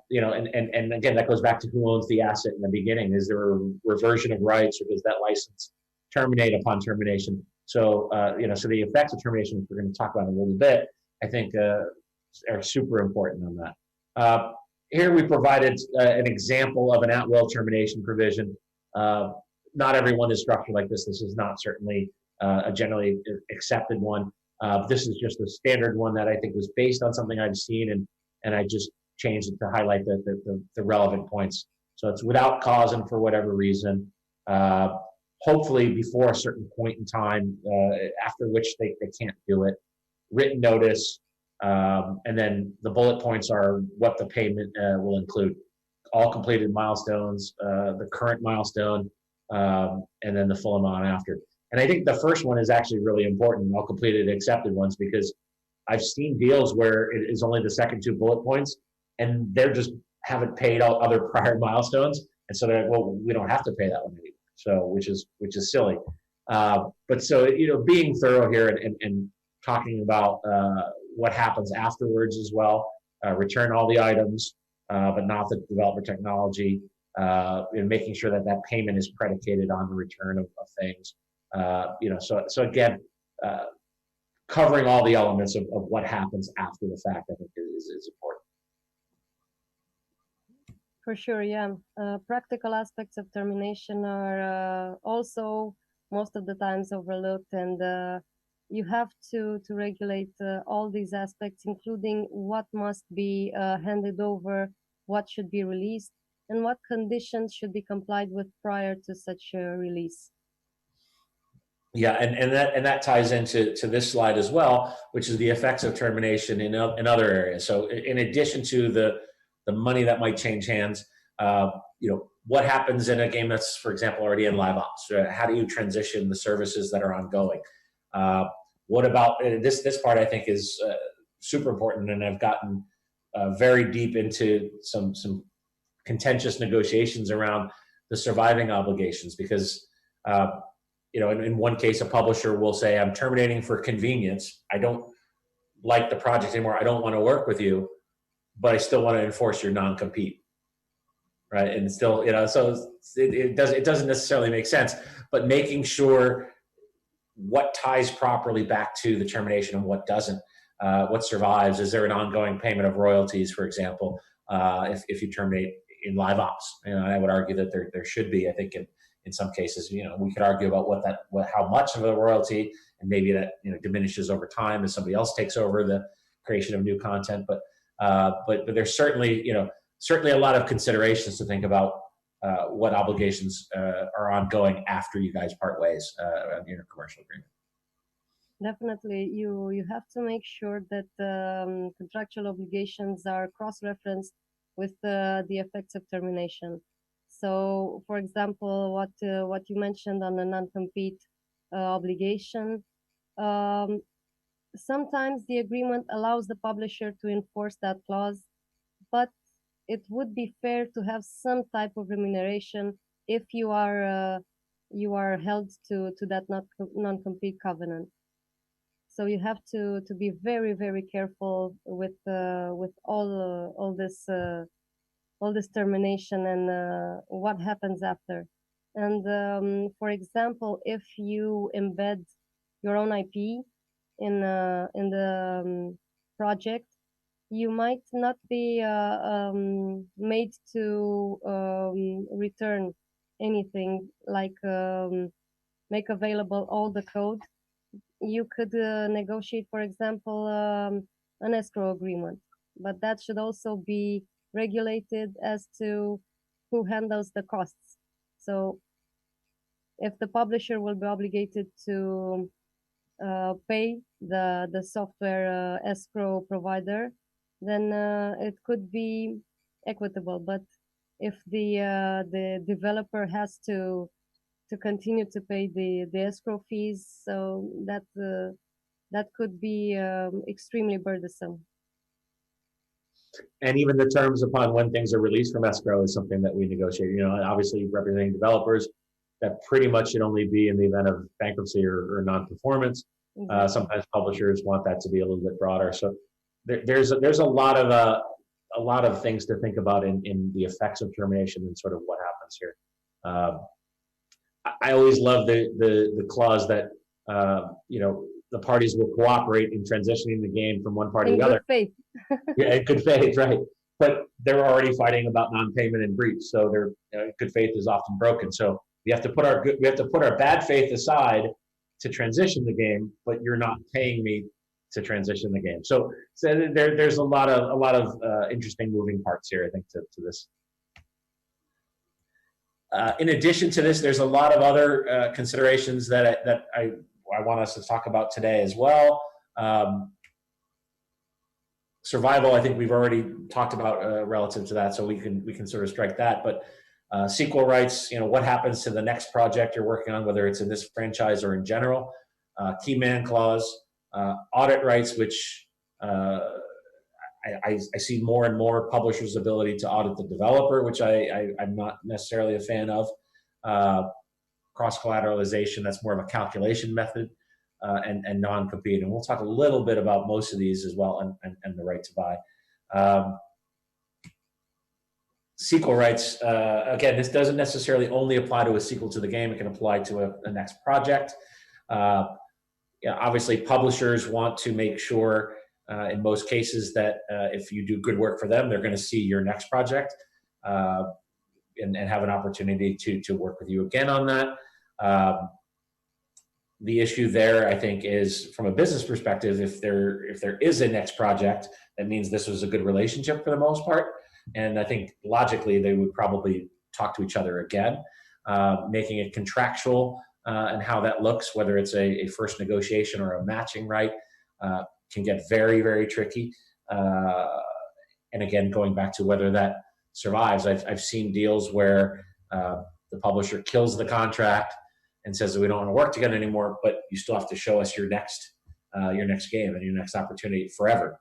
you know, and again, that goes back to who owns the asset in the beginning. Is there a reversion of rights, or does that license terminate upon termination? So, you know, so the effects of termination, which we're going to talk about in a little bit, I think are super important on that. Here we provided an example of an at-will termination provision. Not everyone is structured like this. This is not certainly a generally accepted one. This is just a standard one that I think was based on something I've seen, and I just changed it to highlight the relevant points. So it's without cause and for whatever reason. Hopefully before a certain point in time, after which they can't do it. Written notice, and then the bullet points are what the payment will include. all completed milestones, the current milestone, and then the full amount after. And I think the first one is actually really important, all completed accepted ones, because I've seen deals where it is only the second 2 bullet points, and they're just haven't paid all other prior milestones, and so they're like, well, we don't have to pay that one anymore. So which is silly. But so being thorough here and talking about what happens afterwards as well. Return all the items, but not the developer technology. And making sure that that payment is predicated on the return of things. So again, covering all the elements of what happens after the fact, I think is important.
For sure, yeah. Practical aspects of termination are also most of the times overlooked, and you have to regulate all these aspects, including what must be handed over, what should be released, and what conditions should be complied with prior to such a release.
Yeah, and that ties into this slide as well, which is the effects of termination in other areas. So in addition to the money that might change hands, what happens in a game that's, for example, already in live ops? How do you transition the services that are ongoing? What about this part? I think is super important, and I've gotten very deep into some contentious negotiations around the surviving obligations, because in one case, a publisher will say, I'm terminating for convenience. I don't like the project anymore. I don't want to work with you, but I still want to enforce your non-compete. Right. And still, so it doesn't necessarily make sense, but making sure what ties properly back to the termination and what doesn't, what survives. Is there an ongoing payment of royalties, for example, if you terminate in live ops? I would argue that there should be. I think in some cases, we could argue about how much of a royalty, and maybe that diminishes over time as somebody else takes over the creation of new content. But there's certainly certainly a lot of considerations to think about what obligations are ongoing after you guys part ways on your commercial agreement.
Definitely, you have to make sure that contractual obligations are cross-referenced with the effects of termination. So, for example, what you mentioned on the non-compete obligation, sometimes the agreement allows the publisher to enforce that clause, but it would be fair to have some type of remuneration if you are held to that non-compete covenant. So you have to be very, very careful with all this termination and what happens after. And for example, if you embed your own IP in the project, you might not be made to return anything, like make available all the code. You could negotiate, for example, an escrow agreement, but that should also be regulated as to who handles the costs. So if the publisher will be obligated to pay the software escrow provider, then it could be equitable. But if the developer has to continue to pay the escrow fees, so that could be extremely burdensome.
And even the terms upon when things are released from escrow is something that we negotiate. Obviously representing developers, that pretty much should only be in the event of bankruptcy or non-performance. Exactly. Sometimes publishers want that to be a little bit broader. So there's a lot of things to think about in the effects of termination and sort of what happens here. I always love the clause that the parties will cooperate in transitioning the game from one party to the other.
In good faith.
Yeah, in good faith, right? But they're already fighting about non-payment and breach, so their good faith is often broken. So we have to put our bad faith aside to transition the game, but you're not paying me to transition the game. So there's a lot of interesting moving parts here, I think, to this. In addition to this, there's a lot of other considerations that I want us to talk about today as well. survival, I think we've already talked about relative to that, so we can sort of strike that. But sequel rights, what happens to the next project you're working on, whether it's in this franchise or in general. Key man clause, audit rights, which I see more and more publishers' ability to audit the developer, which I'm not necessarily a fan of. Cross-collateralization, that's more of a calculation method, and non-compete. And we'll talk a little bit about most of these as well, and the right to buy. Sequel rights, again, this doesn't necessarily only apply to a sequel to the game. It can apply to a next project. Obviously, publishers want to make sure, in most cases, that if you do good work for them, they're going to see your next project and have an opportunity to work with you again on that. The issue there, I think, is from a business perspective, if there is a next project, that means this was a good relationship for the most part. And I think logically they would probably talk to each other again. Making it contractual and how that looks, whether it's a first negotiation or a matching right, can get very, very tricky. And again, going back to whether that survives, I've seen deals where the publisher kills the contract and says that we don't want to work together anymore, but you still have to show us your next game and your next opportunity forever.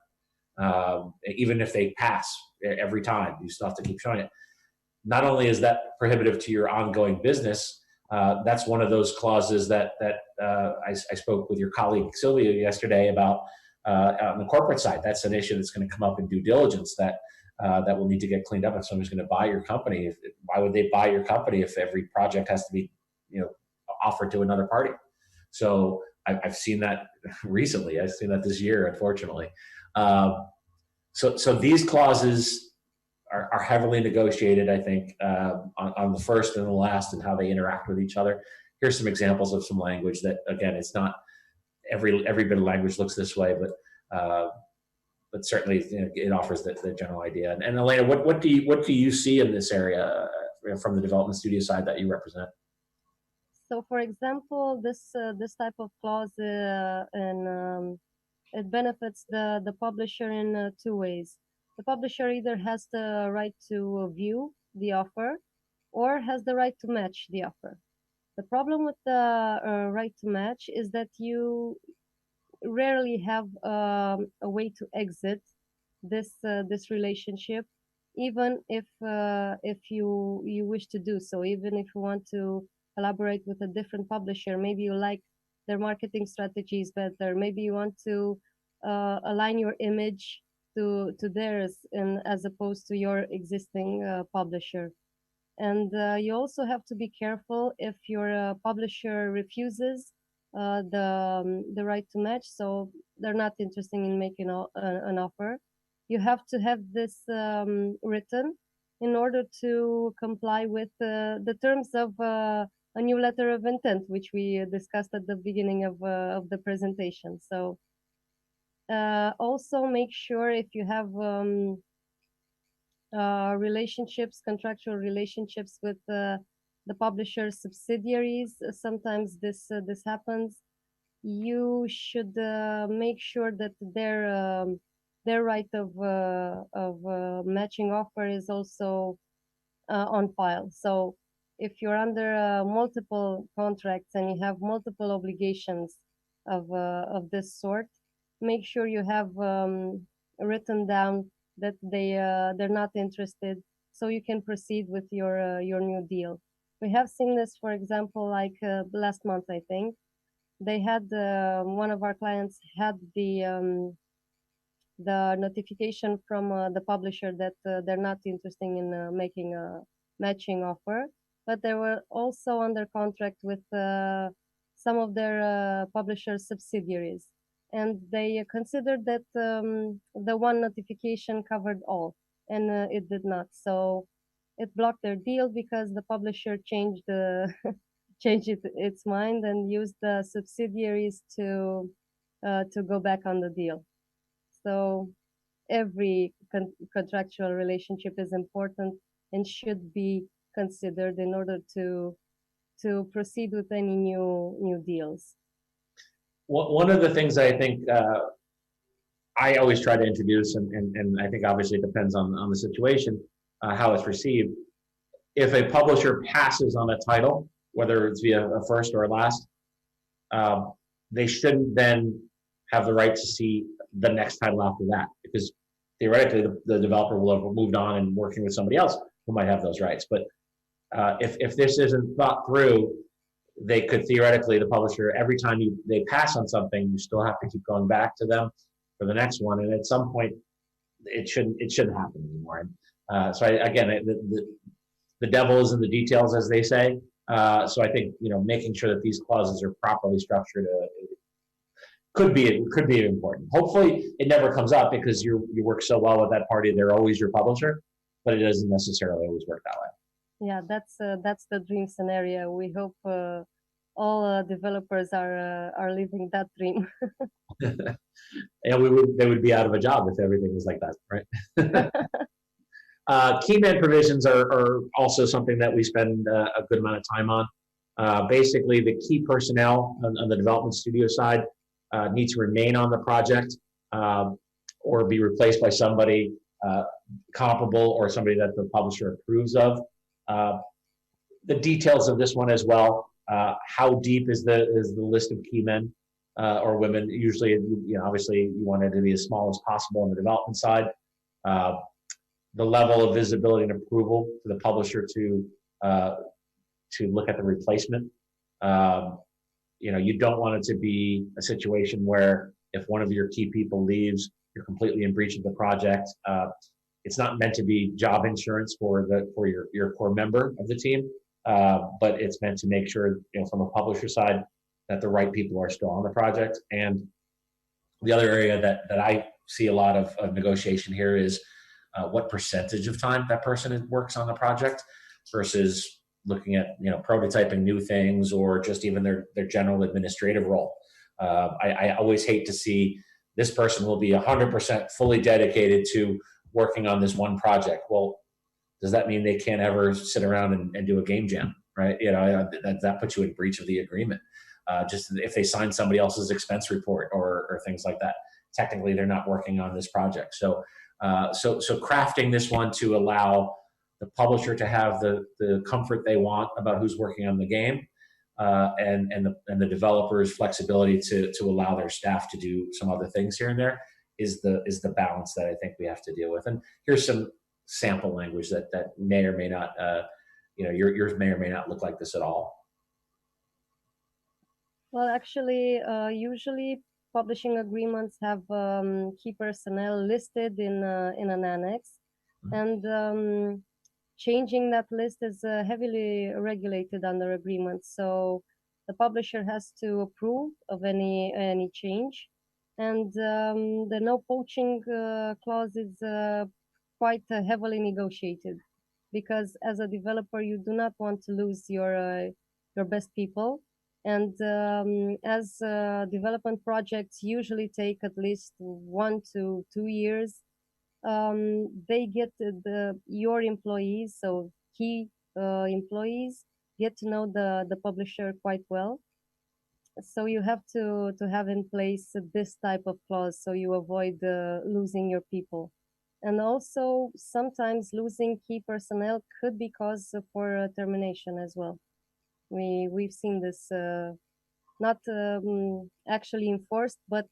Even if they pass every time, you still have to keep showing it. Not only is that prohibitive to your ongoing business, that's one of those clauses that I spoke with your colleague Sylvia yesterday about on the corporate side. That's an issue that's going to come up in due diligence that will need to get cleaned up if somebody's going to buy your company. Why would they buy your company if every project has to be offered to another party? So I've seen that recently. I've seen that this year, unfortunately. So these clauses are heavily negotiated, I think, on the first and the last and how they interact with each other. Here's some examples of some language that, again, it's not every bit of language looks this way, but certainly it offers the general idea. And Elena, what do you see in this area from the development studio side that you represent?
So, for example, this type of clause it benefits the publisher in two ways. The publisher either has the right to view the offer or has the right to match the offer. The problem with the right to match is that you rarely have a way to exit this relationship, even if you wish to do so. Even if you want to collaborate with a different publisher, maybe you like their marketing strategies better, maybe you want to align your image to theirs, and as opposed to your existing publisher. And you also have to be careful if your publisher refuses the right to match, so they're not interested in making an offer. You have to have this written in order to comply with the terms of a new letter of intent, which we discussed at the beginning of the presentation. So also make sure if you have contractual relationships with the publisher's subsidiaries, sometimes this happens. You should make sure that their right of matching offer is also on file. So if you're under multiple contracts and you have multiple obligations of this sort, make sure you have written down that they're not interested, so you can proceed with your new deal. We have seen this, for example, like last month, I think. They had one of our clients had the notification from the publisher that they're not interested in making a matching offer, but they were also under contract with some of their publisher subsidiaries, and they considered that the one notification covered all, and it did not. So it blocked their deal because the publisher changed its mind and used the subsidiaries to go back on the deal. So every contractual relationship is important and should be considered in order to proceed with any new deals.
One of the things I think I always try to introduce, and I think obviously it depends on the situation, how it's received. If a publisher passes on a title, whether it's via a first or a last, they shouldn't then have the right to see the next title after that, because theoretically the developer will have moved on and working with somebody else who might have those rights. But if this isn't thought through, they could theoretically, the publisher, every time they pass on something, you still have to keep going back to them for the next one, and at some point it shouldn't happen anymore. And so again, the devil is in the details, as they say. So I think, making sure that these clauses are properly structured could be important. Hopefully it never comes up, because you work so well with that party, they're always your publisher, but it doesn't necessarily always work that way.
Yeah, that's the dream scenario. We hope all developers are living that dream.
And they would be out of a job if everything was like that, right? Keyman provisions are also something that we spend a good amount of time on. Basically, the key personnel on the development studio side need to remain on the project or be replaced by somebody comparable or somebody that the publisher approves of. The details of this one as well. How deep is the list of key men or women? Usually, obviously, you want it to be as small as possible on the development side. The level of visibility and approval for the publisher to look at the replacement. You don't want it to be a situation where if one of your key people leaves, you're completely in breach of the project. It's not meant to be job insurance for your core member of the team, but it's meant to make sure, from a publisher side, that the right people are still on the project. And the other area that I see a lot of negotiation here is what percentage of time that person works on the project versus looking at prototyping new things or just even their general administrative role. I always hate to see this person will be 100% fully dedicated to working on this one project. Well, does that mean they can't ever sit around and do a game jam, right? That puts you in breach of the agreement. Just if they sign somebody else's expense report or things like that, technically they're not working on this project. So crafting this one to allow the publisher to have the comfort they want about who's working on the game, and the developers' flexibility to allow their staff to do some other things here and there is the balance that I think we have to deal with. And here's some sample language that may or may not, yours may or may not look like this at all.
Well, actually, usually publishing agreements have key personnel listed in an annex, and changing that list is heavily regulated under agreements. So the publisher has to approve of any change, and the no poaching clause is quite heavily negotiated, because as a developer you do not want to lose your best people. And as development projects usually take at least 1 to 2 years, they get your employees, so key employees, get to know the publisher quite well. So you have to have in place this type of clause so you avoid losing your people. And also sometimes losing key personnel could be cause for termination as well. We've seen this not actually enforced, but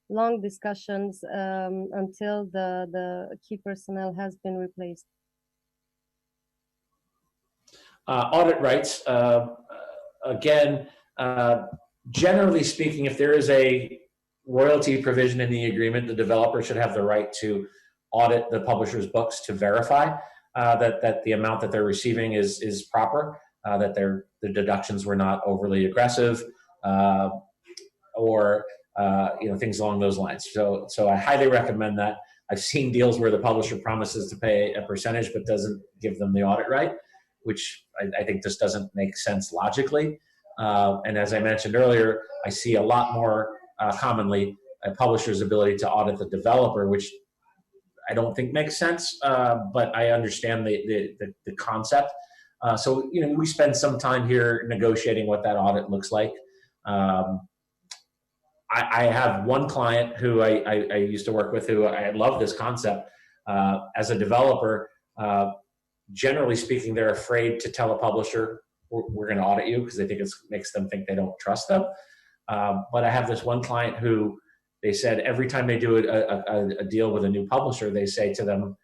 long discussions until the key personnel has been replaced.
Audit rights, again, generally speaking, if there is a royalty provision in the agreement, the developer should have the right to audit the publisher's books to verify that the amount that they're receiving is proper, that the deductions were not overly aggressive, or things along those lines. So I highly recommend that. I've seen deals where the publisher promises to pay a percentage but doesn't give them the audit right, which I think just doesn't make sense logically. And as I mentioned earlier, I see a lot more commonly a publisher's ability to audit the developer, which I don't think makes sense, but I understand the concept. So we spend some time here negotiating what that audit looks like. I have one client who I used to work with who I love this concept. As a developer, generally speaking, they're afraid to tell a publisher, we're going to audit you, because they think it makes them think they don't trust them. But I have this one client who they said every time they do a deal with a new publisher, they say to them,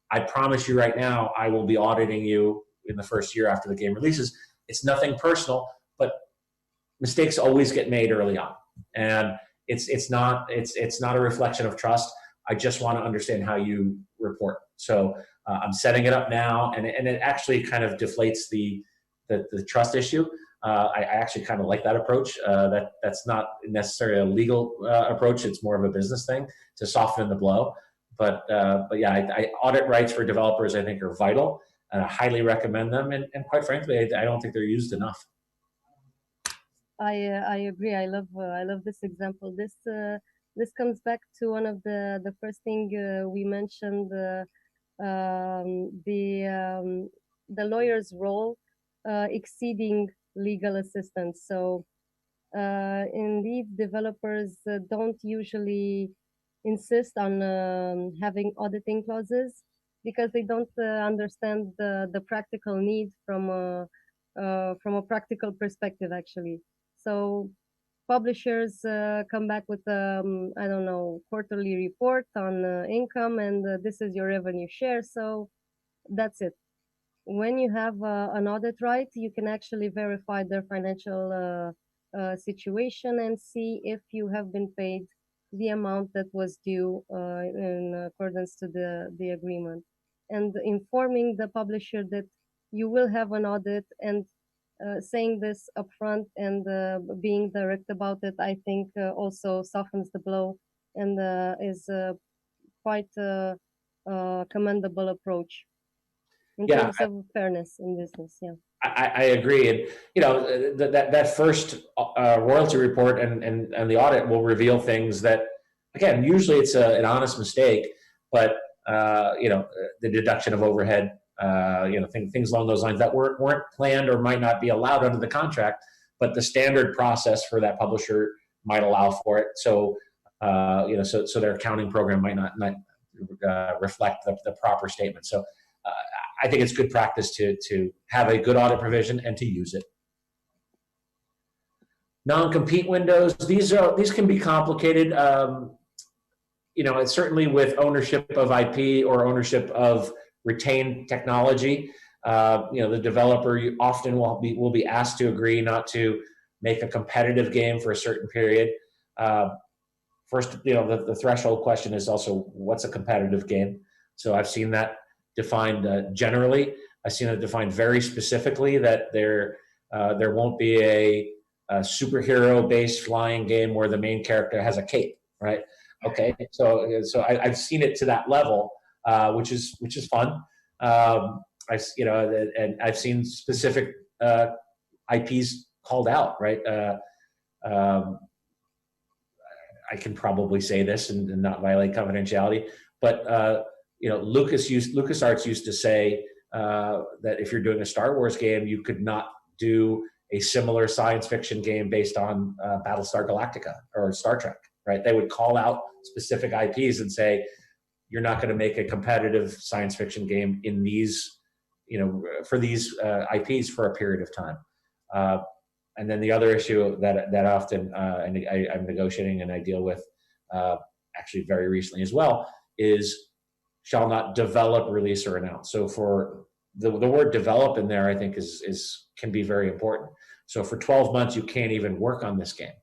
I promise you right now, I will be auditing you in the first year after the game releases. It's nothing personal, but mistakes always get made early on. And it's not a reflection of trust. I just want to understand how you report. So I'm setting it up now, and it actually kind of deflates the trust issue. I actually kind of like that approach. That's not necessarily a legal approach. It's more of a business thing to soften the blow. But yeah, audit rights for developers, I think, are vital, and I highly recommend them. And quite frankly, I don't think they're used enough.
I agree. I love this example. This comes back to one of the first thing we mentioned, the lawyer's role exceeding legal assistance. So indeed, developers don't usually insist on having auditing clauses because they don't understand the practical need from a practical perspective, actually. So publishers come back with I don't know, quarterly report on income, and this is your revenue share. So that's it. When you have an audit right, you can actually verify their financial situation and see if you have been paid the amount that was due in accordance to the agreement, and informing the publisher that you will have an audit, and saying this upfront and being direct about it, I think also softens the blow and is quite a commendable approach in terms of fairness in business. Yeah.
I agree, and that first royalty report and the audit will reveal things that, again, usually it's an honest mistake, but the deduction of overhead, things along those lines that weren't planned or might not be allowed under the contract, but the standard process for that publisher might allow for it. So so their accounting program might not reflect the proper statement. So I think it's good practice to have a good audit provision and to use it. Non-compete windows, these can be complicated. Certainly with ownership of IP or ownership of retained technology, the developer often will be asked to agree not to make a competitive game for a certain period. First, the threshold question is also, what's a competitive game? So I've seen that defined generally. I've seen it defined very specifically that there won't be a superhero-based flying game where the main character has a cape, right? Okay, so I've seen it to that level, which is fun. And I've seen specific IPs called out, right? I can probably say this and not violate confidentiality, but LucasArts used to say that if you're doing a Star Wars game, you could not do a similar science fiction game based on Battlestar Galactica or Star Trek, right? They would call out specific IPs and say, you're not going to make a competitive science fiction game in these, for these IPs for a period of time. And then the other issue that often I'm negotiating and I deal with actually very recently as well is shall not develop, release, or announce. So for the word develop in there, I think can be very important. So for 12 months, you can't even work on this game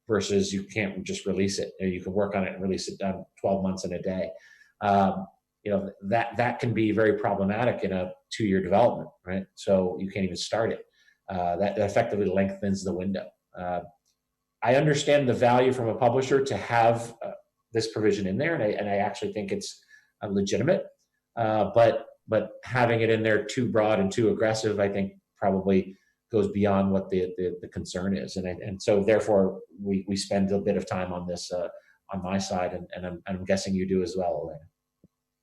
versus you can't just release it. You can work on it and release it done 12 months in a day. That can be very problematic in a 2-year development, right? So you can't even start it. That effectively lengthens the window. I understand the value from a publisher to have this provision in there, and I actually think it's legitimate. But having it in there too broad and too aggressive, I think probably goes beyond what the concern is, and so therefore we spend a bit of time on this on my side, and I'm guessing you do as well, Elena.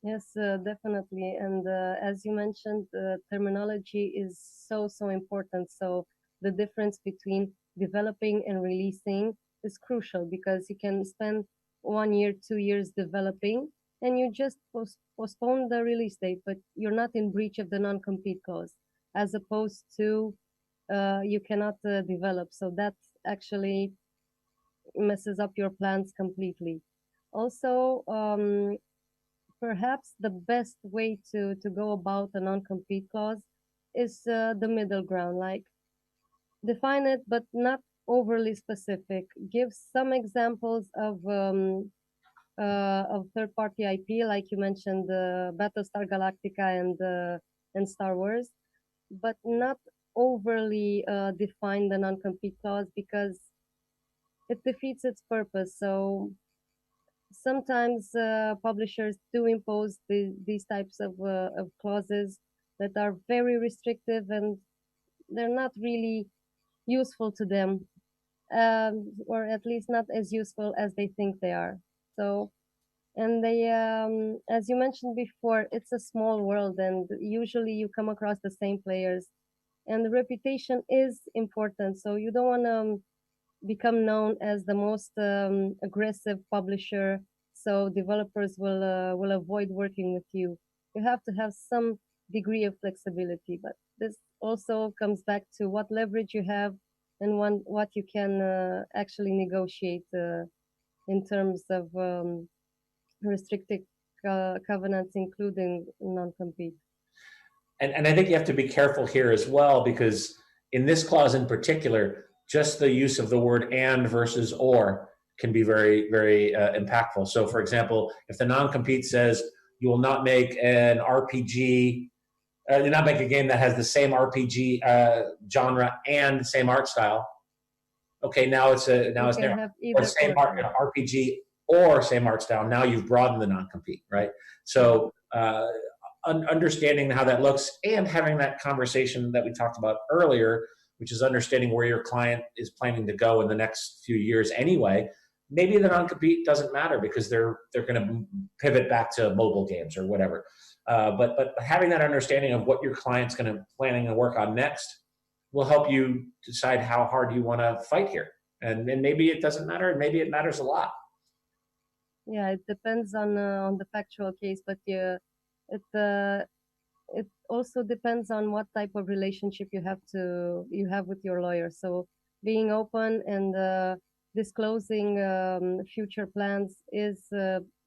Yes, definitely. And as you mentioned, terminology is so important. So the difference between developing and releasing is crucial, because you can spend 1 year, 2 years developing, and you just postpone the release date, but you're not in breach of the non-compete clause, as opposed to you cannot develop. So that actually messes up your plans completely. Also, perhaps the best way to go about a non-compete clause is the middle ground, like define it but not overly specific. Give some examples of third-party IP, like you mentioned, Battlestar Galactica and Star Wars, but not overly define the non-compete clause, because it defeats its purpose. So sometimes publishers do impose these types of clauses that are very restrictive, and they're not really useful to them, or at least not as useful as they think they are. So, and they, as you mentioned before, it's a small world, and usually you come across the same players, and the reputation is important. So you don't want to become known as the most aggressive publisher, so developers will avoid working with you. You have to have some degree of flexibility, but this also comes back to what leverage you have and what you can actually negotiate in terms of restricted covenants, including non-compete.
And I think you have to be careful here as well, because in this clause in particular, just the use of the word and versus or can be very, very impactful. So, for example, if the non-compete says you will not make an RPG, you not make a game that has the same RPG genre and the same art style. Okay, now it's narrow. Or same RPG or same art style. Now you've broadened the non-compete, right? So understanding how that looks and having that conversation that we talked about earlier, which is understanding where your client is planning to go in the next few years anyway. Maybe the non-compete doesn't matter because they're going to pivot back to mobile games or whatever. But having that understanding of what your client's going to planning to work on next will help you decide how hard you want to fight here. And maybe it doesn't matter, and maybe it matters a lot.
Yeah, it depends on the factual case, but it it also depends on what type of relationship you have with your lawyer. So being open and disclosing future plans is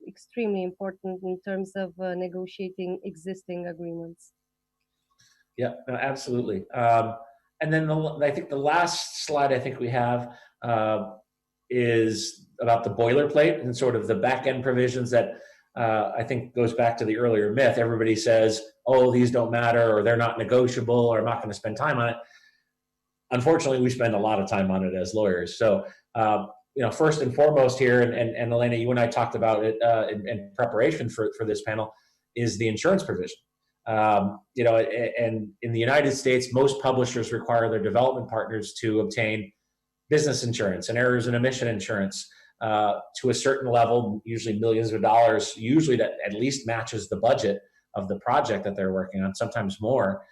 extremely important in terms of negotiating existing agreements.
Yeah, no, absolutely. And then I think the last slide I think we have is about the boilerplate and sort of the back end provisions that I think goes back to the earlier myth. Everybody says, oh, these don't matter, or they're not negotiable, or I'm not going to spend time on it. Unfortunately, we spend a lot of time on it as lawyers. So, first and foremost here, and Elena, you and I talked about it in preparation for this panel, is the insurance provision. And in the United States, most publishers require their development partners to obtain business insurance and errors and omission insurance to a certain level, usually millions of dollars, usually that at least matches the budget of the project that they're working on, sometimes more.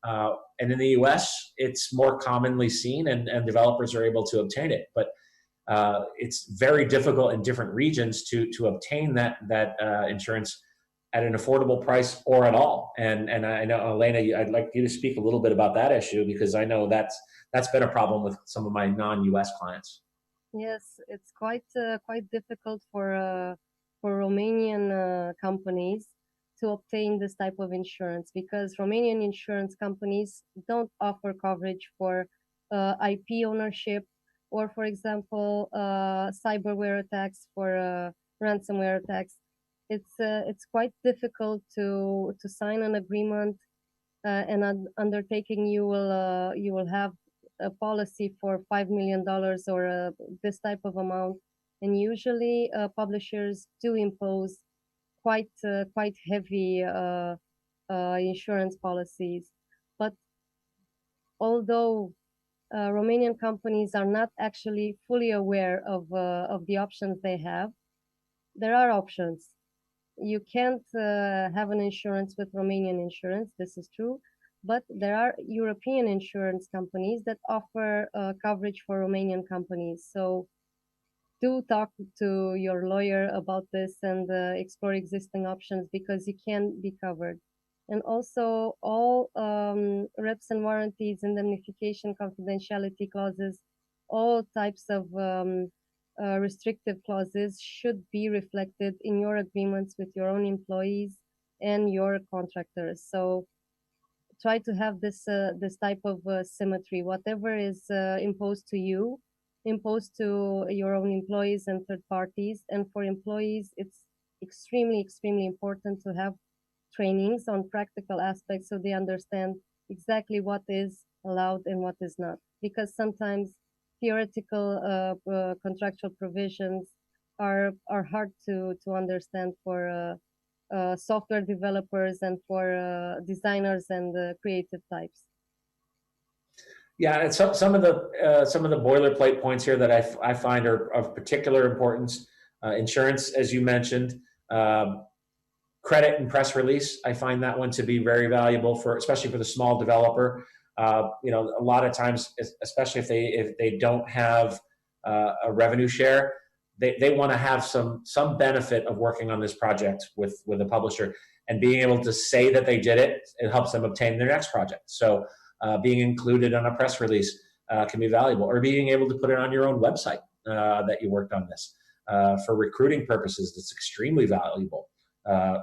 And in the US, it's more commonly seen, and developers are able to obtain it. But it's very difficult in different regions to obtain that insurance at an affordable price or at all. And I know, Elena, I'd like you to speak a little bit about that issue, because I know that's been a problem with some of my non-US clients.
Yes, it's quite difficult for Romanian companies to obtain this type of insurance, because Romanian insurance companies don't offer coverage for IP ownership, or, for example, cyberware attacks, for ransomware attacks. It's quite difficult to sign an agreement and undertaking. You will have a policy for $5 million or this type of amount, and usually publishers do impose quite heavy insurance policies. But although Romanian companies are not actually fully aware of the options they have, there are options. You can't have an insurance with Romanian insurance, this is true, but there are European insurance companies that offer coverage for Romanian companies. So do talk to your lawyer about this and explore existing options, because you can be covered. And also, all reps and warranties, indemnification, confidentiality clauses, all types of restrictive clauses should be reflected in your agreements with your own employees and your contractors. So try to have this type of symmetry. Whatever is imposed to you, imposed to your own employees and third parties. And for employees, it's extremely important to have trainings on practical aspects, so they understand exactly what is allowed and what is not. Because sometimes theoretical contractual provisions are hard to understand for software developers and for designers and creative types.
Yeah, and some of the boilerplate points here that I find are of particular importance. Insurance, as you mentioned, credit and press release. I find that one to be very valuable for, especially for the small developer. You know, a lot of times, especially if they don't have a revenue share, they want to have some benefit of working on this project with a publisher, and being able to say that they did it, it helps them obtain their next project. So being included on a press release can be valuable, or being able to put it on your own website that you worked on this. For recruiting purposes, it's extremely valuable.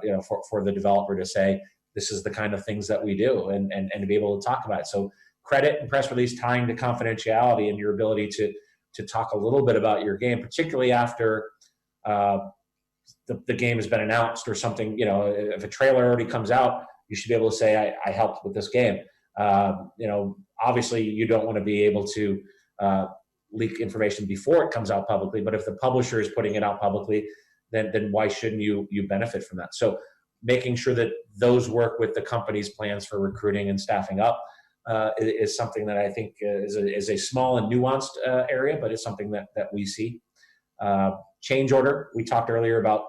You know, for the developer to say, this is the kind of things that we do, and to be able to talk about it. So credit and press release tying to confidentiality and your ability to talk a little bit about your game, particularly after the game has been announced or something. You know, if a trailer already comes out, you should be able to say, I helped with this game. You know, obviously you don't want to be able to leak information before it comes out publicly, but if the publisher is putting it out publicly, then why shouldn't you benefit from that? So making sure that those work with the company's plans for recruiting and staffing up is something that I think is a small and nuanced area, but it's something that we see. Change order, we talked earlier about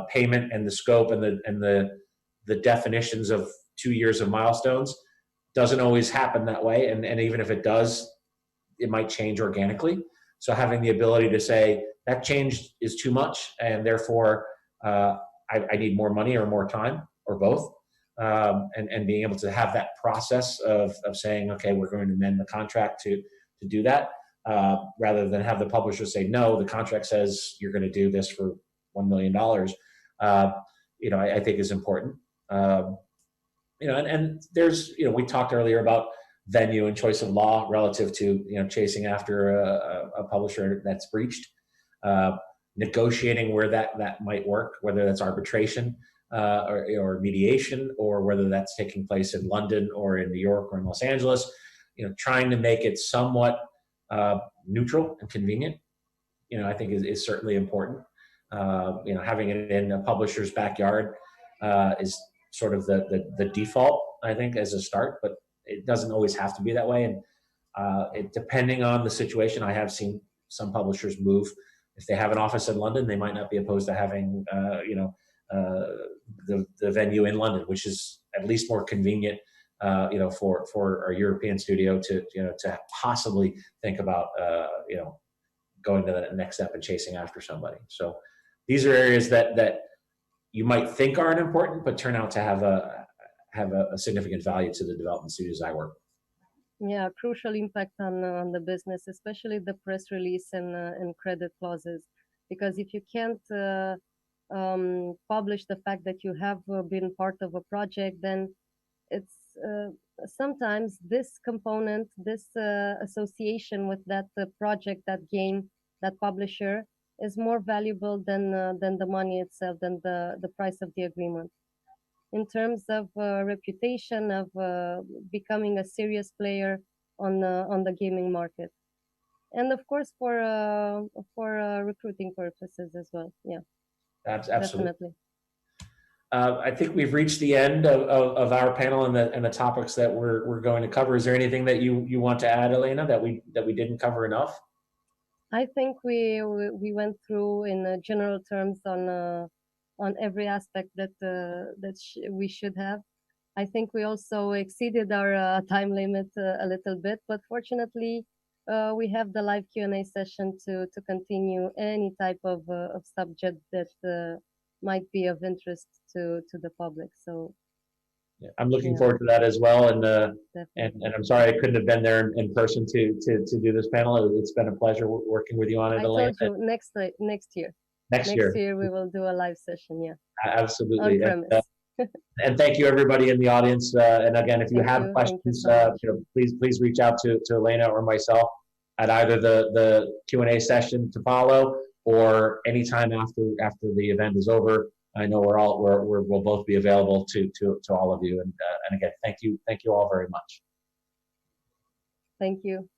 payment and the scope and the definitions of 2 years of milestones. Doesn't always happen that way, and even if it does, it might change organically. So having the ability to say that change is too much, and therefore I need more money or more time or both, and being able to have that process of saying, okay, we're going to amend the contract to do that, rather than have the publisher say, no, the contract says you're going to do this for $1 million. You know, I think is important. You know, and there's, you know, we talked earlier about venue and choice of law relative to, you know, chasing after a publisher that's breached, negotiating where that might work, whether that's arbitration or mediation, or whether that's taking place in London or in New York or in Los Angeles. You know, trying to make it somewhat neutral and convenient, you know, I think is certainly important. You know, having it in a publisher's backyard is sort of the default, I think, as a start, but it doesn't always have to be that way. And depending on the situation, I have seen some publishers move. If they have an office in London, they might not be opposed to having, you know, the venue in London, which is at least more convenient, you know, for our European studio to, you know, to possibly think about, you know, going to the next step and chasing after somebody. So these are areas that you might think aren't important, but turn out to have a significant value to the development studios I work.
Yeah, crucial impact on the business, especially the press release and credit clauses, because if you can't publish the fact that you have been part of a project, then it's sometimes this component, this association with that project, that game, that publisher is more valuable than the money itself, than the price of the agreement. In terms of reputation, of becoming a serious player on the gaming market, and of course for recruiting purposes as well. Yeah,
Absolutely.
definitely.
I think we've reached the end of our panel and the topics that we're going to cover. Is there anything that you want to add, Elena, that we didn't cover enough?
I think we went through in general terms on every aspect that we should have. I think we also exceeded our time limit a little bit, but fortunately, we have the live Q&A session to continue any type of subject that might be of interest to the public. So
Yeah, I'm looking
yeah,
forward to that as well, and
definitely.
I'm sorry I couldn't have been there in person to do this panel. It's been a pleasure working with you on it,
I
Elena.
told you next year.
Next
Next
year,
year we will do a live session. Yeah, on
absolutely.
premise.
And thank you everybody in the audience. And again, if you have
Thank you
questions,
so much.
please reach out to Elena or myself at either the Q&A session to follow or anytime after the event is over. I know we'll both be available to all of you. And again, thank you all very much.
Thank you.